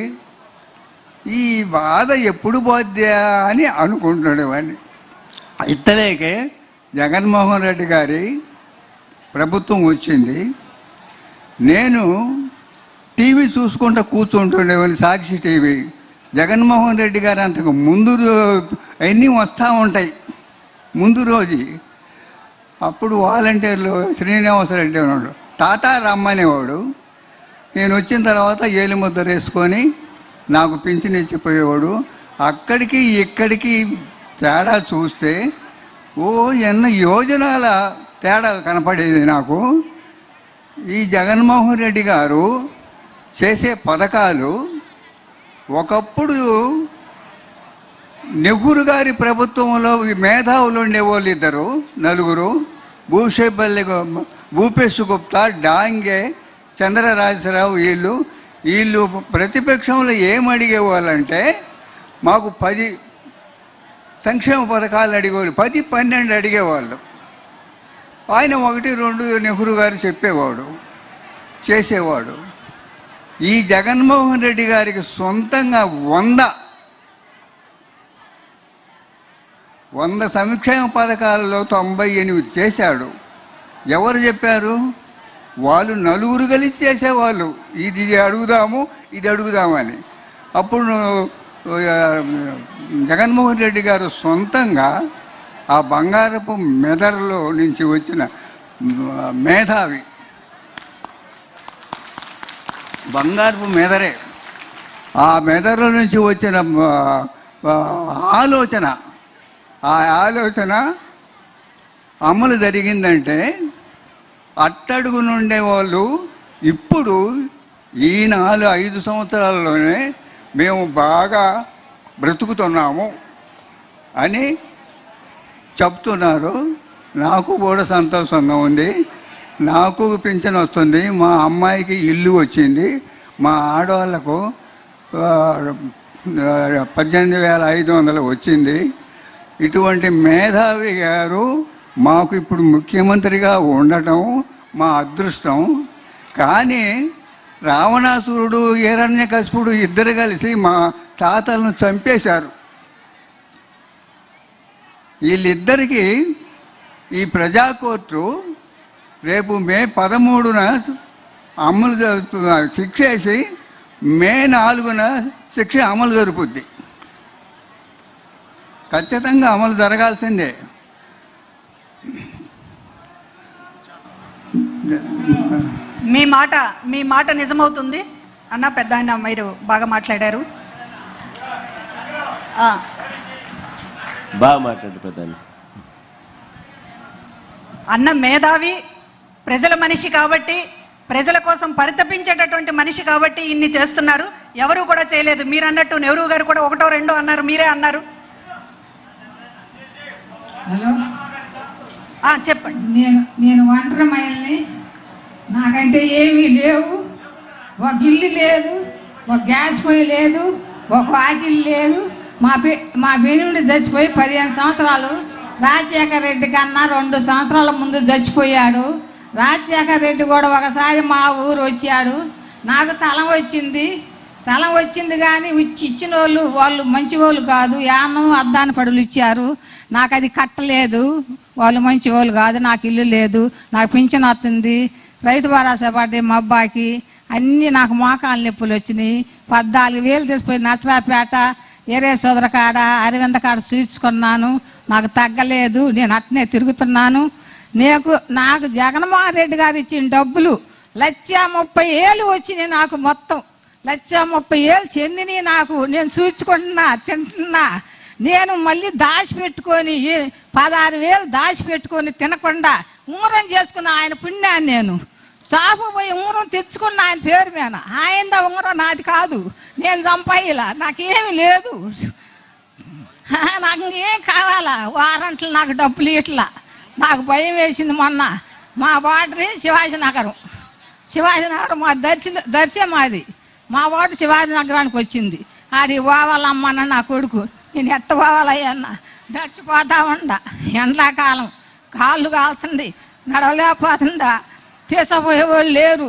ఈ బాధ ఎప్పుడు పోద్దా అని అనుకుంటుండేవాడిని. ఇట్టలేకే జగన్మోహన్ రెడ్డి గారి ప్రభుత్వం వచ్చింది. నేను టీవీ చూసుకుంటూ కూర్చుంటుండేవాడిని, సాక్షి టీవీ. జగన్మోహన్ రెడ్డి గారు అంతకు ముందు అన్నీ వస్తూ ఉంటాయి ముందు రోజు. అప్పుడు వాలంటీర్లు శ్రీనివాసరెడ్డి ఉన్నాడు, టాటా రమ్మనేవాడు. నేను వచ్చిన తర్వాత ఏలిముద్ర వేసుకొని నాకు పింఛన్ ఇచ్చిపోయేవాడు. అక్కడికి ఇక్కడికి తేడా చూస్తే ఎన్న యోజనాల తేడా కనపడేది నాకు. ఈ జగన్మోహన్ రెడ్డి గారు చేసే పథకాలు ఒకప్పుడు నెహ్రూ గారి ప్రభుత్వంలో మేధావులు ఉండేవాళ్ళు 2, 4, భూపేష్ గుప్తా, డాంగే, చంద్రరాజరావు. వీళ్ళు ప్రతిపక్షంలో ఏమడిగేవాళ్ళంటే మాకు 10 సంక్షేమ పథకాలు అడిగేవాళ్ళు, 10, 12 అడిగేవాళ్ళు. ఆయన 1, 2 నెహ్రూ గారు చెప్పేవాడు, చేసేవాడు. ఈ జగన్మోహన్ రెడ్డి గారికి సొంతంగా 100 సంక్షేమ పథకాలలో 98 చేశాడు. ఎవరు చెప్పారు? వాళ్ళు 4 కలిసి చేసేవాళ్ళు. ఇది అడుగుదాము, ఇది అడుగుదామని. అప్పుడు జగన్మోహన్ రెడ్డి గారు సొంతంగా ఆ బంగారపు మెదడులో నుంచి వచ్చిన మేధావి, బంగారపు మెదరే, ఆ మెదడులో నుంచి వచ్చిన ఆలోచన అమలు జరిగిందంటే అట్టడుగు నుండే వాళ్ళు ఇప్పుడు ఈ 4-5 సంవత్సరాల్లోనే మేము బాగా బ్రతుకుతున్నాము అని చెప్తున్నారు. నాకు కూడా సంతోషంగా ఉంది. నాకు పింఛన్ వస్తుంది, మా అమ్మాయికి ఇల్లు వచ్చింది, మా ఆడవాళ్లకు 18,500 వచ్చింది. ఇటువంటి మేధావి గారు మాకు ఇప్పుడు ముఖ్యమంత్రిగా ఉండటం మా అదృష్టం. కానీ రావణాసురుడు, హిరణ్యకశిపుడు 2 కలిసి మా తాతలను చంపేశారు. వీళ్ళిద్దరికీ ఈ ప్రజా కోర్టు రేపు మే 13న అమలు శిక్ష వేసి మే 4న శిక్ష అమలు జరుపుద్ది. ఖచ్చితంగా అమలు జరగాల్సిందే. మీ మాట నిజమవుతుంది అన్న. పెద్ద ఆయన మీరు బాగా మాట్లాడారు. బాగా మాట్లాడు పెద్ద అన్న మేధావి, ప్రజల మనిషి కాబట్టి, ప్రజల కోసం పరితపించేటటువంటి మనిషి కాబట్టి ఇన్ని చేస్తున్నారు. ఎవరు కూడా చేయలేదు. మీరు అన్నట్టు నెహ్రూ గారు కూడా ఒకటో రెండో అన్నారు, మీరే అన్నారు. హలో, చెప్పండి. నేను ఒంటరి మహిళని. నాకంటే ఏమీ లేవు. ఒక ఇల్లు లేదు, ఒక గ్యాస్ పొయ్యి లేదు, ఒక వాకిల్ లేదు. మా పెనుండి చచ్చిపోయి 15 సంవత్సరాలు. రాజశేఖర రెడ్డి కన్నా 2 సంవత్సరాల ముందు చచ్చిపోయాడు. రాజశేఖర రెడ్డి కూడా ఒకసారి మా ఊరు వచ్చాడు. నాకు తలం వచ్చింది కానీ ఇచ్చిన వాళ్ళు మంచి వాళ్ళు కాదు. యానం అద్దాని పడులు ఇచ్చారు. నాకు అది కట్టలేదు. వాళ్ళు మంచి వాళ్ళు కాదు. నాకు ఇల్లు లేదు. నాకు పింఛన్ వస్తుంది. రైతు భరోసా పడ్డాయి మా అబ్బాయికి. అన్నీ నాకు మోకాలు నొప్పులు వచ్చినాయి. 14,000 తీసిపోయి నట్రాపేట ఏరే సోదరకాడ అరవింద కాడ చూసుకున్నాను. నాకు తగ్గలేదు. నేను అట్నే తిరుగుతున్నాను. నాకు జగన్మోహన్ రెడ్డి గారు ఇచ్చిన డబ్బులు 1,30,000 వచ్చినాయి. నాకు మొత్తం 1,30,000 చెందిని. నాకు నేను చూసుకుంటున్నా, తింటున్నా. నేను మళ్ళీ దాచిపెట్టుకొని 16,000 దాచిపెట్టుకొని తినకుండా ఉంగరం చేసుకున్న ఆయన పుణ్యాన్ని నేను షాపు పోయి ఉంగరం తెచ్చుకున్న ఆయన పేరు మీద. ఆయన ఉంగరం నాది కాదు. నేను సంపాయిలా. నాకేమీ లేదు. నాకు ఏం కావాలా? వారంట్లు నాకు డబ్బులు ఇట్లా. నాకు భయం వేసింది. మొన్న మా బార్డర్ శివాజీనగరం మా దర్శే మాది. మా వాడు శివాజీనగరానికి వచ్చింది. అది పోవాలమ్మన్న నా కొడుకు. నేను ఎట్ట పోవాలయ్యన్న? దర్చిపోతా ఉండ. ఎండాకాలం కాళ్ళు కాలుతుంది, నడవలేకపోతుందా. తీసుకుపోయే వాళ్ళు లేరు.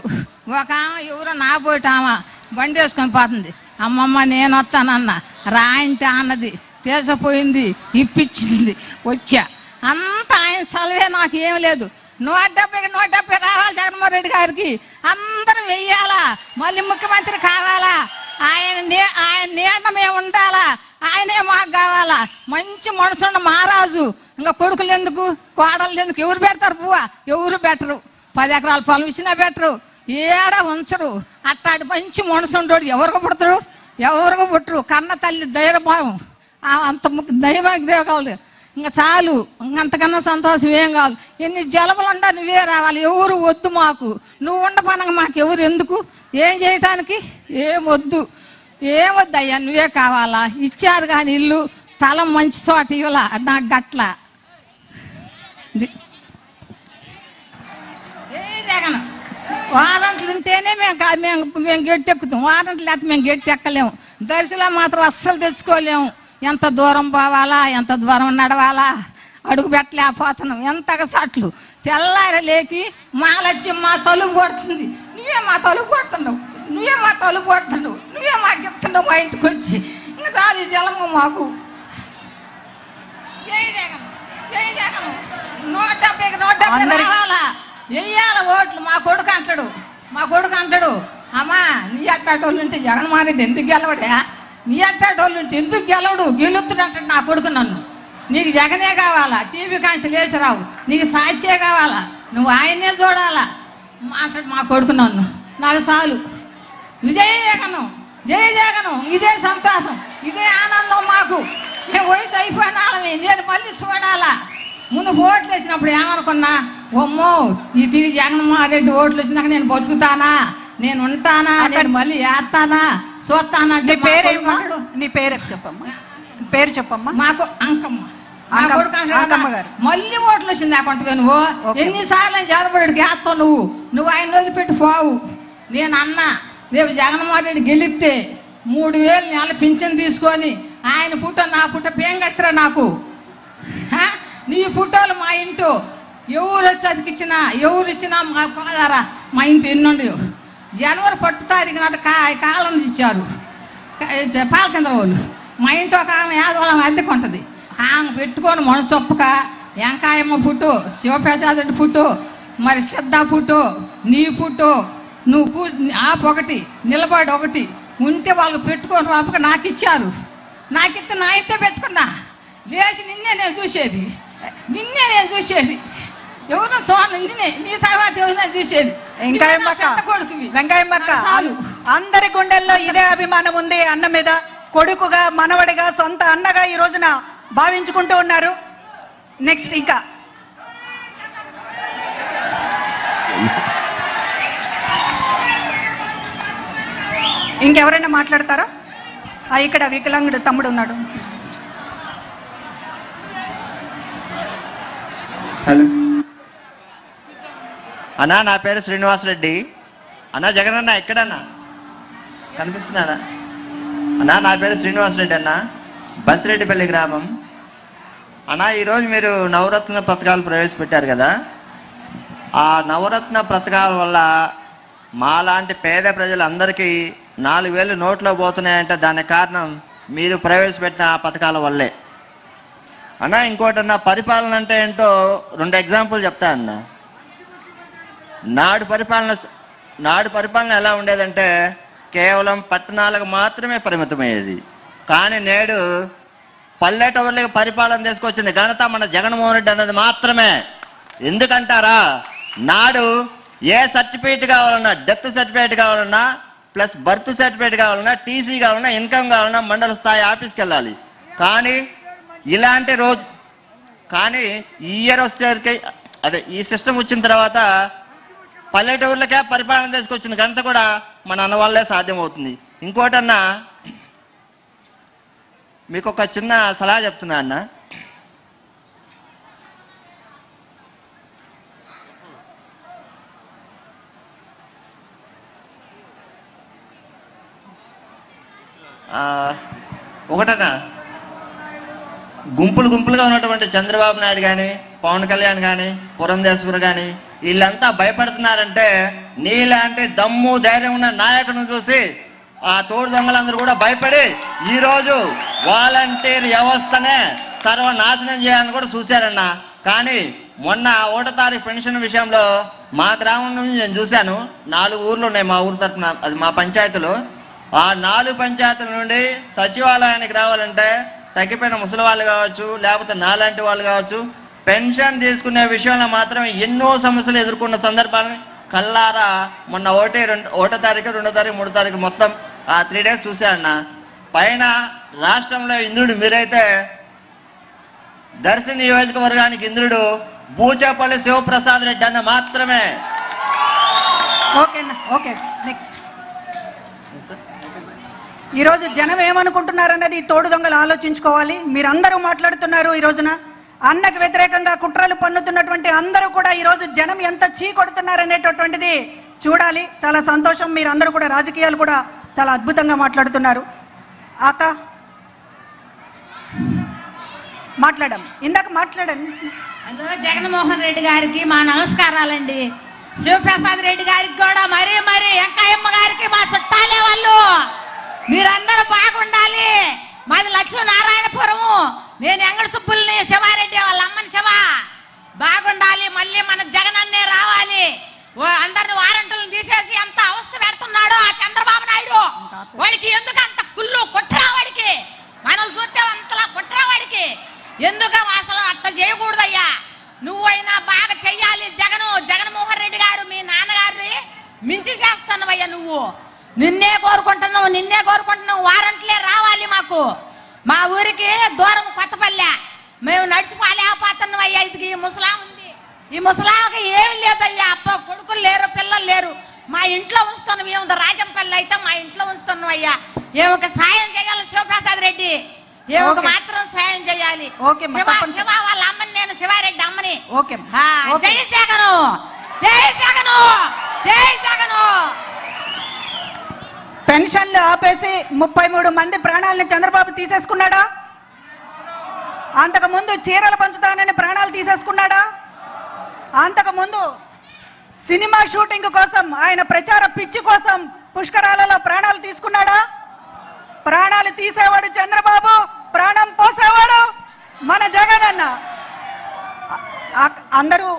ఒక ఆమె ఎవరో నా పోయిటామా బండి వేసుకొని పోతుంది. అమ్మమ్మ నేను వస్తానన్న. రాయింటే అన్నది. తీసుకుపోయింది, ఇప్పించింది, వచ్చా. అంతా ఆయన సెలవే. నాకు ఏం లేదు. 170 రావాలి జగన్మోహన్ రెడ్డి గారికి. అందరం వెయ్యాలా. మళ్ళీ ముఖ్యమంత్రి కావాలా. ఆయన నీడ మేము ఉండాలా. ఆయనే మాకు కావాలా. మంచి మనసున్న మహారాజు. ఇంకా కొడుకులు ఎందుకు, కోడలు ఎందుకు? ఎవరు పెడతారు పువ్వ? ఎవరు పెట్టరు. 10 ఎకరాల పొలం ఇచ్చినా పెట్టరు. ఏడా ఉంచరు. అట్టాడు మంచి మనసు ఉండోడు ఎవరికి పుడతాడు? ఎవరికి పుట్టరు. కన్న తల్లి ధైర్యభావం అంత దైవానికి దేవగలదు. ఇంకా చాలు. అంతకన్నా సంతోషం ఏం కాదు. ఎన్ని జలములు ఉండా నువ్వే రావాలి. ఎవరు వద్దు మాకు. నువ్వు ఉండపనగా మాకు ఎవరు ఎందుకు? ఏం చేయటానికి ఏం వద్దు అయ్యా. నువ్వే కావాలా. ఇచ్చారు కానీ ఇల్లు తలం మంచి చోట ఇవ్వలా. నాకు గట్ల జగన్ వారంట్లు ఉంటేనే మేము గెట్టెక్కుతాం. వారంట్లు లేకపోతే మేము గెట్టెక్కలేము. దర్శలో మాత్రం అస్సలు తెచ్చుకోలేము. ఎంత దూరం పోవాలా, ఎంత దూరం నడవాలా, అడుగు పెట్టలేకపోతున్నాం. ఎంతగా సట్లు. తెల్లారి లేకి మాలచ్చి మా తలుపు కొడుతుంది. నువ్వే మా తలుపు కొడుతున్నావు. నువ్వే మాకు చెప్తున్నావు మా ఇంటికి వచ్చి. ఇంకా చాలు ఈ జలము మాకు. జై జగన్ 170 రావాలా. వెయ్యాల ఓట్లు. మా కొడుకు అంటాడు అమ్మా నీ అట్టాటోళ్ళు ఉంటే జగన్మోహన్ రెడ్డి ఎందుకు గెలవడా? నీ అట్టాటోళ్ళు ఉంటే ఎందుకు గెలుతుడంటాడు నా కొడుకు. నన్ను నీకు జగనే కావాలా. టీవీ కాంచి లేచి రావు. నీకు సాధ్యే కావాలా. నువ్వు ఆయన్నే చూడాలా అంటాడు మా కొడుకు. నన్ను నాకు చాలు. జై జగనం. ఇదే సంతోషం, ఇదే ఆనందం మాకు. మేము వయసు అయిపోయిన వాళ్ళమే. నేను మళ్ళీ చూడాలా. ముందు ఓట్లు వేసినప్పుడు ఏమనుకున్నా, ఓమ్మో ఈ తిరిగి జగన్మోహన్ రెడ్డి ఓట్లు వచ్చినాక నేను బతుకుతానా, నేను ఉంటానా, నేను మళ్ళీ వేస్తానా, చూస్తానా. నీ పేరు చెప్పమ్మా. మాకు అంకమ్మ గారు. మళ్ళీ ఓట్లు వచ్చింది నాకుంటే. నువ్వు ఎన్నిసార్లు జగన్మోహన్ వేస్తావు. నువ్వు ఆయన వదిలిపెట్టి పోవు. నేను అన్నా రేపు జగన్మోహన్ రెడ్డి గెలిస్తే 3,000 నెల పింఛన్ తీసుకొని ఆయన ఫోటో నా ఫోటో పేంగచ్చరా నాకు. నీ ఫోటోలు మా ఇంటూ ఎవరు వచ్చి అతికిచ్చినా ఎవరు ఇచ్చినా మా కాదారా. మా ఇంటి ఎన్నుండి జనవరి 1 తారీఖు నాటి కాలం ఇచ్చారు పాలకేంద్ర వాళ్ళు. మా ఇంటి ఒక ఆమె యాదవాళ్ళ అద్దెకుంటుంది. ఆమె పెట్టుకొని మనసొప్పక వెంకాయమ్మ ఫోటో, శివప్రసాద్ రెడ్డి ఫోటో, మరి సిద్ధ ఫోటో, నీ ఫోటో, నువ్వు ఒకటి నిలబడి ఒకటి ఉంటే వాళ్ళు పెట్టుకొని రాపక నాకు ఇచ్చారు. నాకిస్తే నా ఇంతే పెట్టుకున్నా. లేచి నిన్నే నేను చూసేది, ఎవరు చూడండి, నిన్నే, నీ తర్వాత ఎవరైనా చూసేది. వెంకయ్యమ్మక్క, అందరి గుండెల్లో ఇదే అభిమానం ఉంది అన్న మీద. కొడుకుగా, మనవడిగా, సొంత అన్నగా ఈ రోజున భావించుకుంటూ ఉన్నారు. నెక్స్ట్ ఇంకా ఇంకెవరైనా మాట్లాడతారా? ఇక్కడ వికలాంగుడు తమ్ముడు ఉన్నాడు. హలో అన్నా, నా పేరు శ్రీనివాసరెడ్డి. అన్నా జగనన్న ఎక్కడన్నా కనిపిస్తున్నానా? అన్నా నా పేరు శ్రీనివాసరెడ్డి అన్న, బసిరెడ్డిపల్లి గ్రామం. అన్నా ఈరోజు మీరు నవరత్న పథకాలు ప్రవేశపెట్టారు కదా, ఆ నవరత్న పథకాల వల్ల మాలాంటి పేద ప్రజలందరికీ 4,000 నోట్లో పోతున్నాయంటే దానికి కారణం మీరు ప్రవేశపెట్టిన ఆ పథకాల వల్లే. అన్నా ఇంకోటన్నా, పరిపాలన అంటే ఏంటో 2 ఎగ్జాంపుల్ చెప్తా అన్నా. నాడు పరిపాలన ఎలా ఉండేదంటే కేవలం పట్టణాలకు మాత్రమే పరిమితమయ్యేది. కానీ నేడు పల్లెటూర్లకు పరిపాలన తీసుకొచ్చింది ఘనత మన జగన్మోహన్ రెడ్డి అన్నది మాత్రమే. ఎందుకంటారా, నాడు ఏ సర్టిఫికేట్ కావాలన్నా, డెత్ సర్టిఫికేట్ కావాలన్నా, ప్లస్ బర్త్ సర్టిఫికేట్ కావాలన్నా, టీసీ కావాలన్నా, ఇన్కమ్ కావాలన్నా మండల స్థాయి ఆఫీస్కి వెళ్ళాలి. కానీ ఇలాంటి రోజు ఈ ఇయర్ వచ్చేసరికి ఈ సిస్టమ్ వచ్చిన తర్వాత పల్లెటూర్లకే పరిపాలన తీసుకొచ్చిన ఘనత కూడా మన అన్న వాళ్ళే సాధ్యమవుతుంది. ఇంకోటన్నా, మీకు ఒక చిన్న సలహా చెప్తున్నా అన్న. ఒకటన్నా, గుంపులుగా ఉన్నటువంటి చంద్రబాబు నాయుడు కానీ, పవన్ కళ్యాణ్ కానీ, పురంధేశ్వర్ కానీ వీళ్ళంతా భయపడుతున్నారంటే నీలాంటి దమ్ము ధైర్యం ఉన్న నాయకులను చూసి ఆ తోడు దొంగలందరూ కూడా భయపడి ఈరోజు వాలంటీర్ వ్యవస్థనే సర్వనాశనం చేయాలని కూడా చూశారన్నా. కానీ మొన్న 1వ తారీఖు పెన్షన్ విషయంలో మా గ్రామం నుంచి నేను చూశాను. 4 ఊర్లు ఉన్నాయి మా ఊరు తరఫున, అది మా పంచాయతీలో. ఆ 4 పంచాయతీల నుండి సచివాలయానికి రావాలంటే తగ్గిపోయిన ముసలి వాళ్ళు కావచ్చు, లేకపోతే నాలాంటి వాళ్ళు కావచ్చు, పెన్షన్ తీసుకునే విషయంలో మాత్రం ఎన్నో సమస్యలు ఎదుర్కొన్న సందర్భాన్ని కల్లారా మొన్న 1వ తారీఖు, 2వ తారీఖు, 3వ తారీఖు మొత్తం ఆ 3 డేస్ చూశారన్న. పైన రాష్ట్రంలో ఇంద్రుడు మీరైతే, దర్శి నియోజకవర్గానికి ఇంద్రుడు బూచేపల్లి శివప్రసాద్ రెడ్డి అన్న మాత్రమే. Okay next. ఈరోజు జనం ఏమనుకుంటున్నారన్నది తోడు దొంగలు ఆలోచించుకోవాలి. మీరందరూ మాట్లాడుతున్నారు ఈ రోజున. అన్నకు వ్యతిరేకంగా కుట్రలు పన్నుతున్నటువంటి అందరూ కూడా ఈరోజు జనం ఎంత చీకొడుతున్నారనేటటువంటిది చూడాలి. చాలా సంతోషం, మీరందరూ కూడా రాజకీయాలు కూడా చాలా అద్భుతంగా మాట్లాడుతున్నారు. అక్క ఇందాక మాట్లాడండి. హలో, జగన్మోహన్ రెడ్డి గారికి మా నమస్కారాలండి. శివప్రసాద్ రెడ్డి గారికి కూడా మరీ వెంకయ్యమ్మ గారికి మా చుట్టాలే వాళ్ళు. మీరందరూ బాగుండాలి. మాది లక్ష్మీనారాయణపురము. నేను ఎంగళ సుబ్బుల్ని, శివారెడ్డి వాళ్ళ అమ్మని శివ. బాగుండాలి, మళ్ళీ మన జగన్ అన్నే రావాలి. అందరిని వారంటీలను తీసేసి ఎంత అవస్థ పెడుతున్నాడో ఆ చంద్రబాబు నాయుడు. వాడికి ఎందుకు అంత కుళ్ళు కొట్టరా? వాడికి మనం చూస్తే అంతలా కొట్టరా? వాడికి ఎందుకు అసలు అట్లా చేయకూడదయ్యా. నువ్వైనా బాగా చెయ్యాలి. జగన్మోహన్ రెడ్డి గారు మీ నాన్నగారిని మించి చేస్తానవయ్యా. నువ్వు నిన్నే కోరుకుంటున్నావు. వారంట్లే రావాలి మాకు. మా ఊరికి దూరం కొత్తపల్లె. మేము నడిచిపోలేకపోతున్నామయ్యా. ఇది ఈ ముసలాం ఉంది. ఈ ముసలాంకి ఏమి లేదయ్యా. కొడుకులు లేరు, పిల్లలు లేరు. మా ఇంట్లో ఉంచుతున్నాం. మేము రాజంపల్లి అయితే మా ఇంట్లో ఉంచుతున్నాం అయ్యా. ఏమొక సాయం చేయాలి శివప్రసాద్ రెడ్డి. ఏమొక మాత్రం సాయం చేయాలి. శివ వాళ్ళ అమ్మని, నేను శివారెడ్డి అమ్మని. జై జగను, జై జగను, జై జగను. పెన్షన్లు ఆపేసి 33 మంది ప్రాణాలని చంద్రబాబు తీసేసుకున్నాడా? అంతకుముందు చీరలు పంచుతానని ప్రాణాలు తీసేసుకున్నాడా? అంతకుముందు సినిమా షూటింగ్ కోసం, ఆయన ప్రచార పిచ్చి కోసం పుష్కరాలలో ప్రాణాలు తీసుకున్నాడా? ప్రాణాలు తీసేవాడు చంద్రబాబు, ప్రాణం పోసేవాడు మన జగన్ అన్న. అందరూ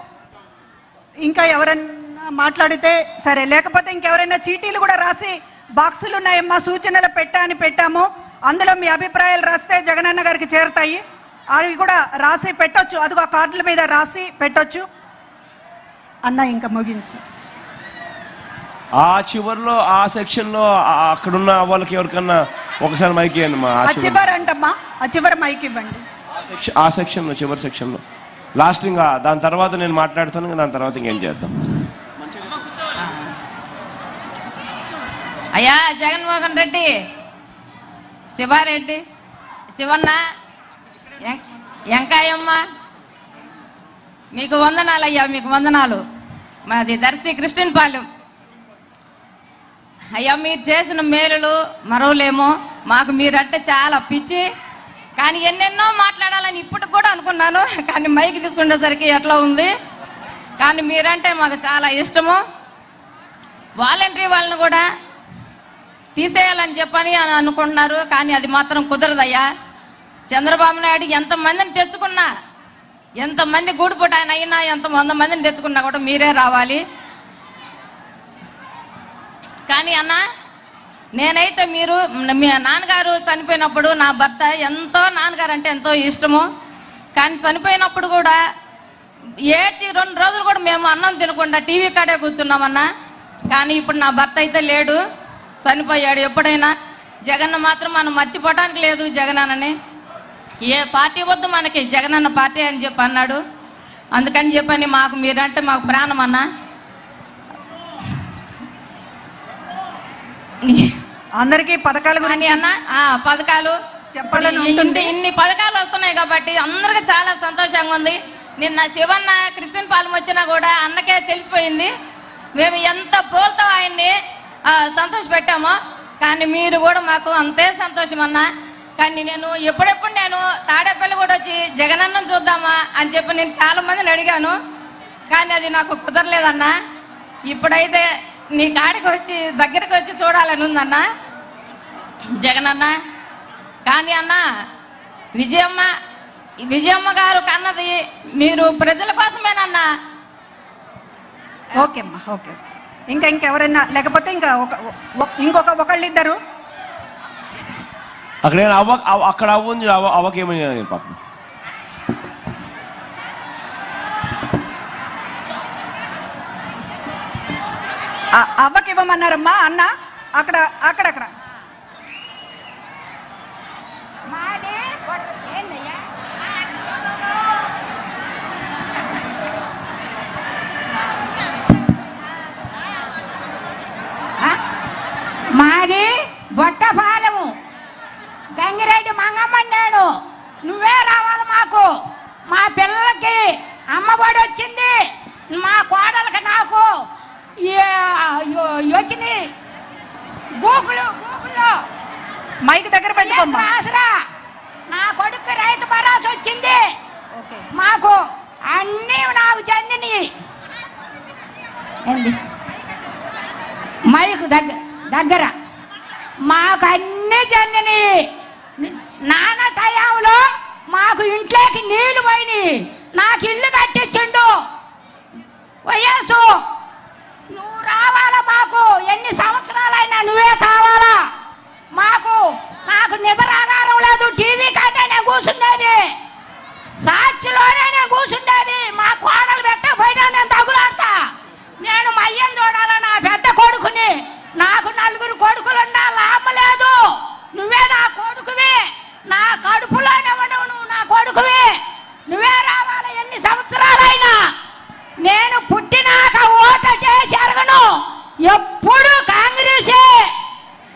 ఇంకా ఎవరైనా మాట్లాడితే సరే, లేకపోతే ఇంకెవరైనా చీటీలు కూడా రాసి బాక్సులు ఉన్నాయమ్మా, సూచనలు పెట్టాము, అందులో మీ అభిప్రాయాలు రాస్తే జగనన్న గారికి చేరుతాయి, అవి కూడా రాసి పెట్టొచ్చు, అది ఆ కార్డుల మీద రాసి పెట్టొచ్చు అన్న. ఇంకా ముగించు. ఆ చివరిలో ఆ సెక్షన్ లో అక్కడున్న వాళ్ళకి ఎవరికన్నా ఒకసారి మైక్ ఇవ్వండి మా చివరి అంటమ్మా, ఆ చివరి మైక్ ఇవ్వండి. ఆ సెక్షన్ లో, చివరి సెక్షన్ లో లాస్ట్. ఇంకా దాని తర్వాత నేను మాట్లాడతాను, దాని తర్వాత ఇంకేం చేద్దాం. అయ్యా జగన్మోహన్ రెడ్డి, శివారెడ్డి, శివన్న, వెంకాయమ్మ, మీకు వందనాలు అయ్యా, మీకు వందనాలు. మాది దర్శి క్రిస్టియన్ పాలెం. అయ్యా మీరు చేసిన మేలులు మరవలేమో, మాకు మీరంటే చాలా పిచ్చి, కానీ ఎన్నెన్నో మాట్లాడాలని ఇప్పటికి కూడా అనుకున్నాను, కానీ మైక్ తీసుకునేసరికి ఎట్లా ఉంది. కానీ మీరంటే మాకు చాలా ఇష్టము. వాలంటరీ వాళ్ళని కూడా తీసేయాలని చెప్పని అనుకుంటున్నారు, కానీ అది మాత్రం కుదరదయ్యా. చంద్రబాబు నాయుడు ఎంతమందిని తెచ్చుకున్నా, ఎంతమంది గూడుపుట ఆయన అయినా, ఎంత 100 మందిని తెచ్చుకున్నా కూడా మీరే రావాలి. కానీ అన్న, నేనైతే మీరు మీ నాన్నగారు చనిపోయినప్పుడు నా భర్త ఎంతో, నాన్నగారు అంటే ఎంతో ఇష్టము, కానీ చనిపోయినప్పుడు కూడా ఏడ్చి 2 రోజులు కూడా మేము అన్నం తినకుండా టీవీ కాడే కూర్చున్నామన్నా. కానీ ఇప్పుడు నా భర్త అయితే లేడు, చనిపోయాడు. ఎప్పుడైనా జగన్న మాత్రం మనం మర్చిపోవడానికి లేదు. జగనన్నని ఏ పార్టీ వద్దు మనకి, జగనన్న పార్టీ అని చెప్పి అన్నాడు. అందుకని చెప్పని మాకు మీరంటే మాకు ప్రాణం అన్న. అందరికీ పథకాల గురించి అన్న, పథకాలు చెప్పాలని ఇన్ని పథకాలు వస్తున్నాయి కాబట్టి అందరికి చాలా సంతోషంగా ఉంది. నిన్న శివన్న క్రిస్టియన్ పాలెం వచ్చినా కూడా అన్నకే తెలిసిపోయింది మేము ఎంత పోల్తో ఆయన్ని సంతోష పెట్టామో, కానీ మీరు కూడా మాకు అంతే సంతోషం అన్న. కానీ నేను ఎప్పుడెప్పుడు నేను తాడేపల్లి కూడా వచ్చి జగనన్నం చూద్దామా అని చెప్పి నేను చాలా మందిని అడిగాను, కానీ అది నాకు కుదరలేదన్నా. ఇప్పుడైతే నీ కాడికి వచ్చి దగ్గరికి వచ్చి చూడాలని ఉందన్న జగనన్న. కానీ అన్న, విజయమ్మ గారు కన్నది మీరు ప్రజల కోసమేనన్నా. ఓకే అమ్మా, ఓకే. ఇంకెవరైనా, లేకపోతే ఇంకొక ఒకళ్ళిద్దరు అక్కడ అక్కడ అవ్వంది, అవ్వకేమని పాపం. అవ్వకి ఇవ్వమన్నారమ్మా అన్న. అక్కడక్కడ మాది బొట్టపాలెము, గంగిరెడ్డి మంగమ్మని నేను. నువ్వే రావాలి మాకు. మా పిల్లలకి అమ్మఒడి వచ్చింది, మా కోడలకి నాకు వచ్చింది గూగులు మైక్ దగ్గర పెట్టుకోమ్మా. ఆసరా, నా కొడుకు రైతు భరోసా వచ్చింది. మాకు అన్నీ నాకు చెందినవి. మైకు దగ్గర మాకు అన్నీ చెందినవి. నాన్న టయాంలో మాకు ఇంట్లోకి నీళ్లు పోయినాయి, నాకు ఇల్లు కట్టించిండు వయస్సు. నువ్వు రావాలా మాకు, ఎన్ని సంవత్సరాలైనా నువ్వే కావాలా మాకు. నాకు నిబరాగారం లేదు, టీవీ కంటే నేను కూర్చుండేది, సాక్షిలోనే నేను కూర్చుండేది. మా కోడలు పెట్టకపోయినా నేను తగులాడతా. నేను మయ్యం చూడాలా, నా పెద్ద కొడుకుని. నాకు 4 కొడుకులు ఉండాలి, అమ్మలేదు. నువ్వే నా కొడుకువి, నా కడుపులోనే ఉండవు, నువ్వు నా కొడుకువి. నువ్వే రావాలి ఎన్ని సంవత్సరాలైనా. నేను పుట్టినాక ఓటటే జరగను, ఎప్పుడు కాంగ్రెసే,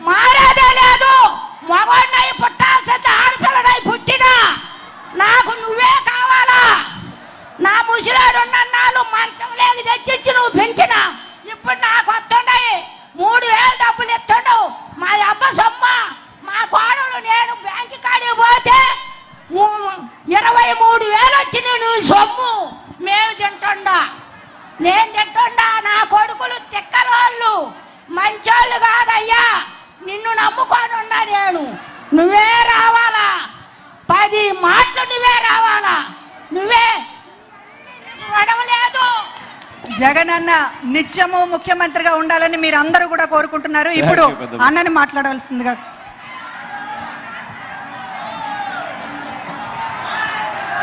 మారేదే లేదు. మగవాడినై పుట్టాల్సింది, ఆడపిల్లడై పుట్టినా నాకు నువ్వే కావాలా. నా ముసిలాడు ఉన్నన్నాళ్ళు మంచం లేక తెచ్చిచ్చి నువ్వు పెంచిన, ఇప్పుడు నాకు వస్తుండయి 3000 డబ్బులు ఇస్తుండవు. మా అబ్బ సొమ్మ, మా కోడలు నేను బ్యాంకు కాడికి పోతే 23,000 వచ్చింది నువ్వు సొమ్ము. మేము తింటుండా, నేను తింటుండా. నా కొడుకులు తిక్కలోళ్ళు, మంచోళ్ళు కాదయ్యా. నిన్ను నమ్ముకొని ఉన్నా నేను. నువ్వే రావాలా, 10 మాటలు నువ్వే రావాలా. నువ్వే జగన్ అన్న నిత్యము ముఖ్యమంత్రిగా ఉండాలని మీరు అందరూ కూడా కోరుకుంటున్నారు. ఇప్పుడు అన్నని మాట్లాడవలసిందిగా.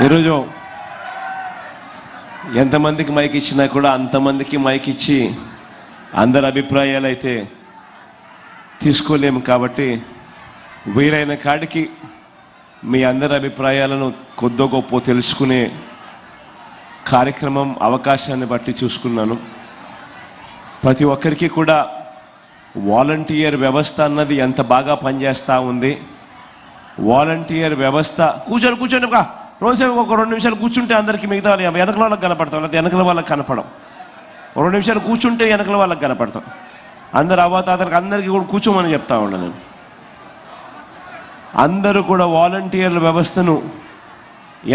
ఈరోజు ఎంతమందికి మైక్ ఇచ్చినా కూడా అంతమందికి మైక్ ఇచ్చి అందరి అభిప్రాయాలు అయితే తీసుకోలేము. కాబట్టి వీలైన కాడికి మీ అందరి అభిప్రాయాలను కొద్దో గొప్ప తెలుసుకునే కార్యక్రమం అవకాశాన్ని బట్టి చూసుకున్నాను. ప్రతి ఒక్కరికి కూడా వాలంటీర్ వ్యవస్థ అన్నది ఎంత బాగా పనిచేస్తూ ఉంది. వాలంటీర్ వ్యవస్థ కూర్చోండి రోజుసేపు ఒక 2 నిమిషాలు కూర్చుంటే అందరికీ మిగతా వెనకల వాళ్ళకి కనపడతాం, లేకపోతే వెనకల వాళ్ళకి కనపడం. 2 నిమిషాలు కూర్చుంటే వెనకల వాళ్ళకి కనపడతాం. అందరు అవ్వతాతలకు అందరికీ కూడా కూర్చోమని చెప్తా ఉన్నా నేను. అందరూ కూడా వాలంటీర్ల వ్యవస్థను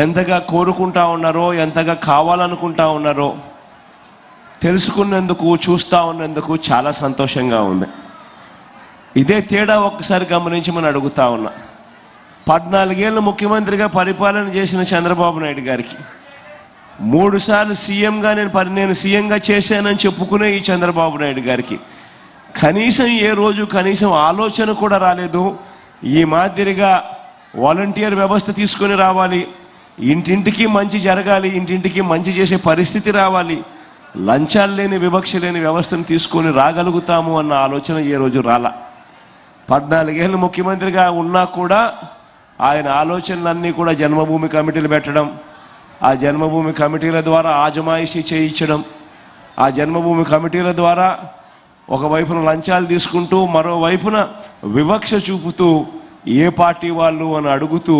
ఎంతగా కోరుకుంటా ఉన్నారో, ఎంతగా కావాలనుకుంటా ఉన్నారో తెలుసుకున్నందుకు, చూస్తూ ఉన్నందుకు చాలా సంతోషంగా ఉంది. ఇదే తేడా ఒక్కసారి గమనించి మనం అడుగుతా ఉన్నా. 14 ఏళ్ళు ముఖ్యమంత్రిగా పరిపాలన చేసిన చంద్రబాబు నాయుడు గారికి 3 సార్లు సీఎంగా నేను సీఎంగా చేశానని చెప్పుకునే ఈ చంద్రబాబు నాయుడు గారికి కనీసం ఏ రోజు కనీసం ఆలోచన కూడా రాలేదు. ఈ మాదిరిగా వాలంటీర్ వ్యవస్థ తీసుకొని రావాలి, ఇంటింటికి మంచి జరగాలి, ఇంటింటికి మంచి చేసే పరిస్థితి రావాలి, లంచాలు లేని వివక్ష లేని వ్యవస్థను తీసుకొని రాగలుగుతాము అన్న ఆలోచన ఏ రోజు రాలా. 14 ఏళ్ళు ముఖ్యమంత్రిగా ఉన్నా కూడా ఆయన ఆలోచనలన్నీ కూడా జన్మభూమి కమిటీలు పెట్టడం, ఆ జన్మభూమి కమిటీల ద్వారా ఆజమాయిషీ చేయించడం, ఆ జన్మభూమి కమిటీల ద్వారా ఒకవైపున లంచాలు తీసుకుంటూ మరోవైపున వివక్ష చూపుతూ ఏ పార్టీ వాళ్ళు అని అడుగుతూ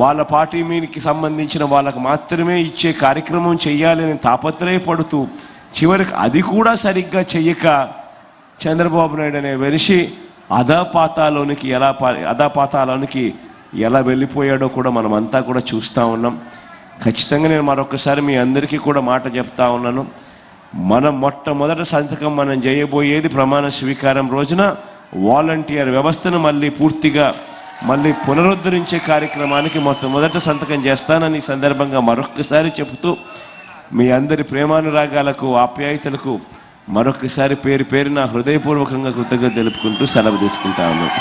వాళ్ళ పార్టీ మీదకి సంబంధించిన వాళ్ళకు మాత్రమే ఇచ్చే కార్యక్రమం చెయ్యాలని తాపత్రయపడుతూ చివరికి అది కూడా సరిగ్గా చెయ్యక చంద్రబాబు నాయుడు అనే వెనిషి అధాపాతాలోనికి ఎలా వెళ్ళిపోయాడో కూడా మనమంతా కూడా చూస్తూ ఉన్నాం. ఖచ్చితంగా నేను మరొకసారి మీ అందరికీ కూడా మాట చెప్తా ఉన్నాను. మనం మొట్టమొదటి సంతకం మనం చేయబోయేది ప్రమాణ స్వీకారం రోజున వాలంటీర్ వ్యవస్థను పూర్తిగా పునరుద్ధరించే కార్యక్రమానికి మొట్టమొదటి సంతకం చేస్తానని ఈ సందర్భంగా మరొకసారి చెబుతూ మీ అందరి ప్రేమానురాగాలకు, ఆప్యాయతలకు మరొకసారి పేరున హృదయపూర్వకంగా కృతజ్ఞత తెలుపుకుంటూ సెలవు తీసుకుంటా ఉన్నాను.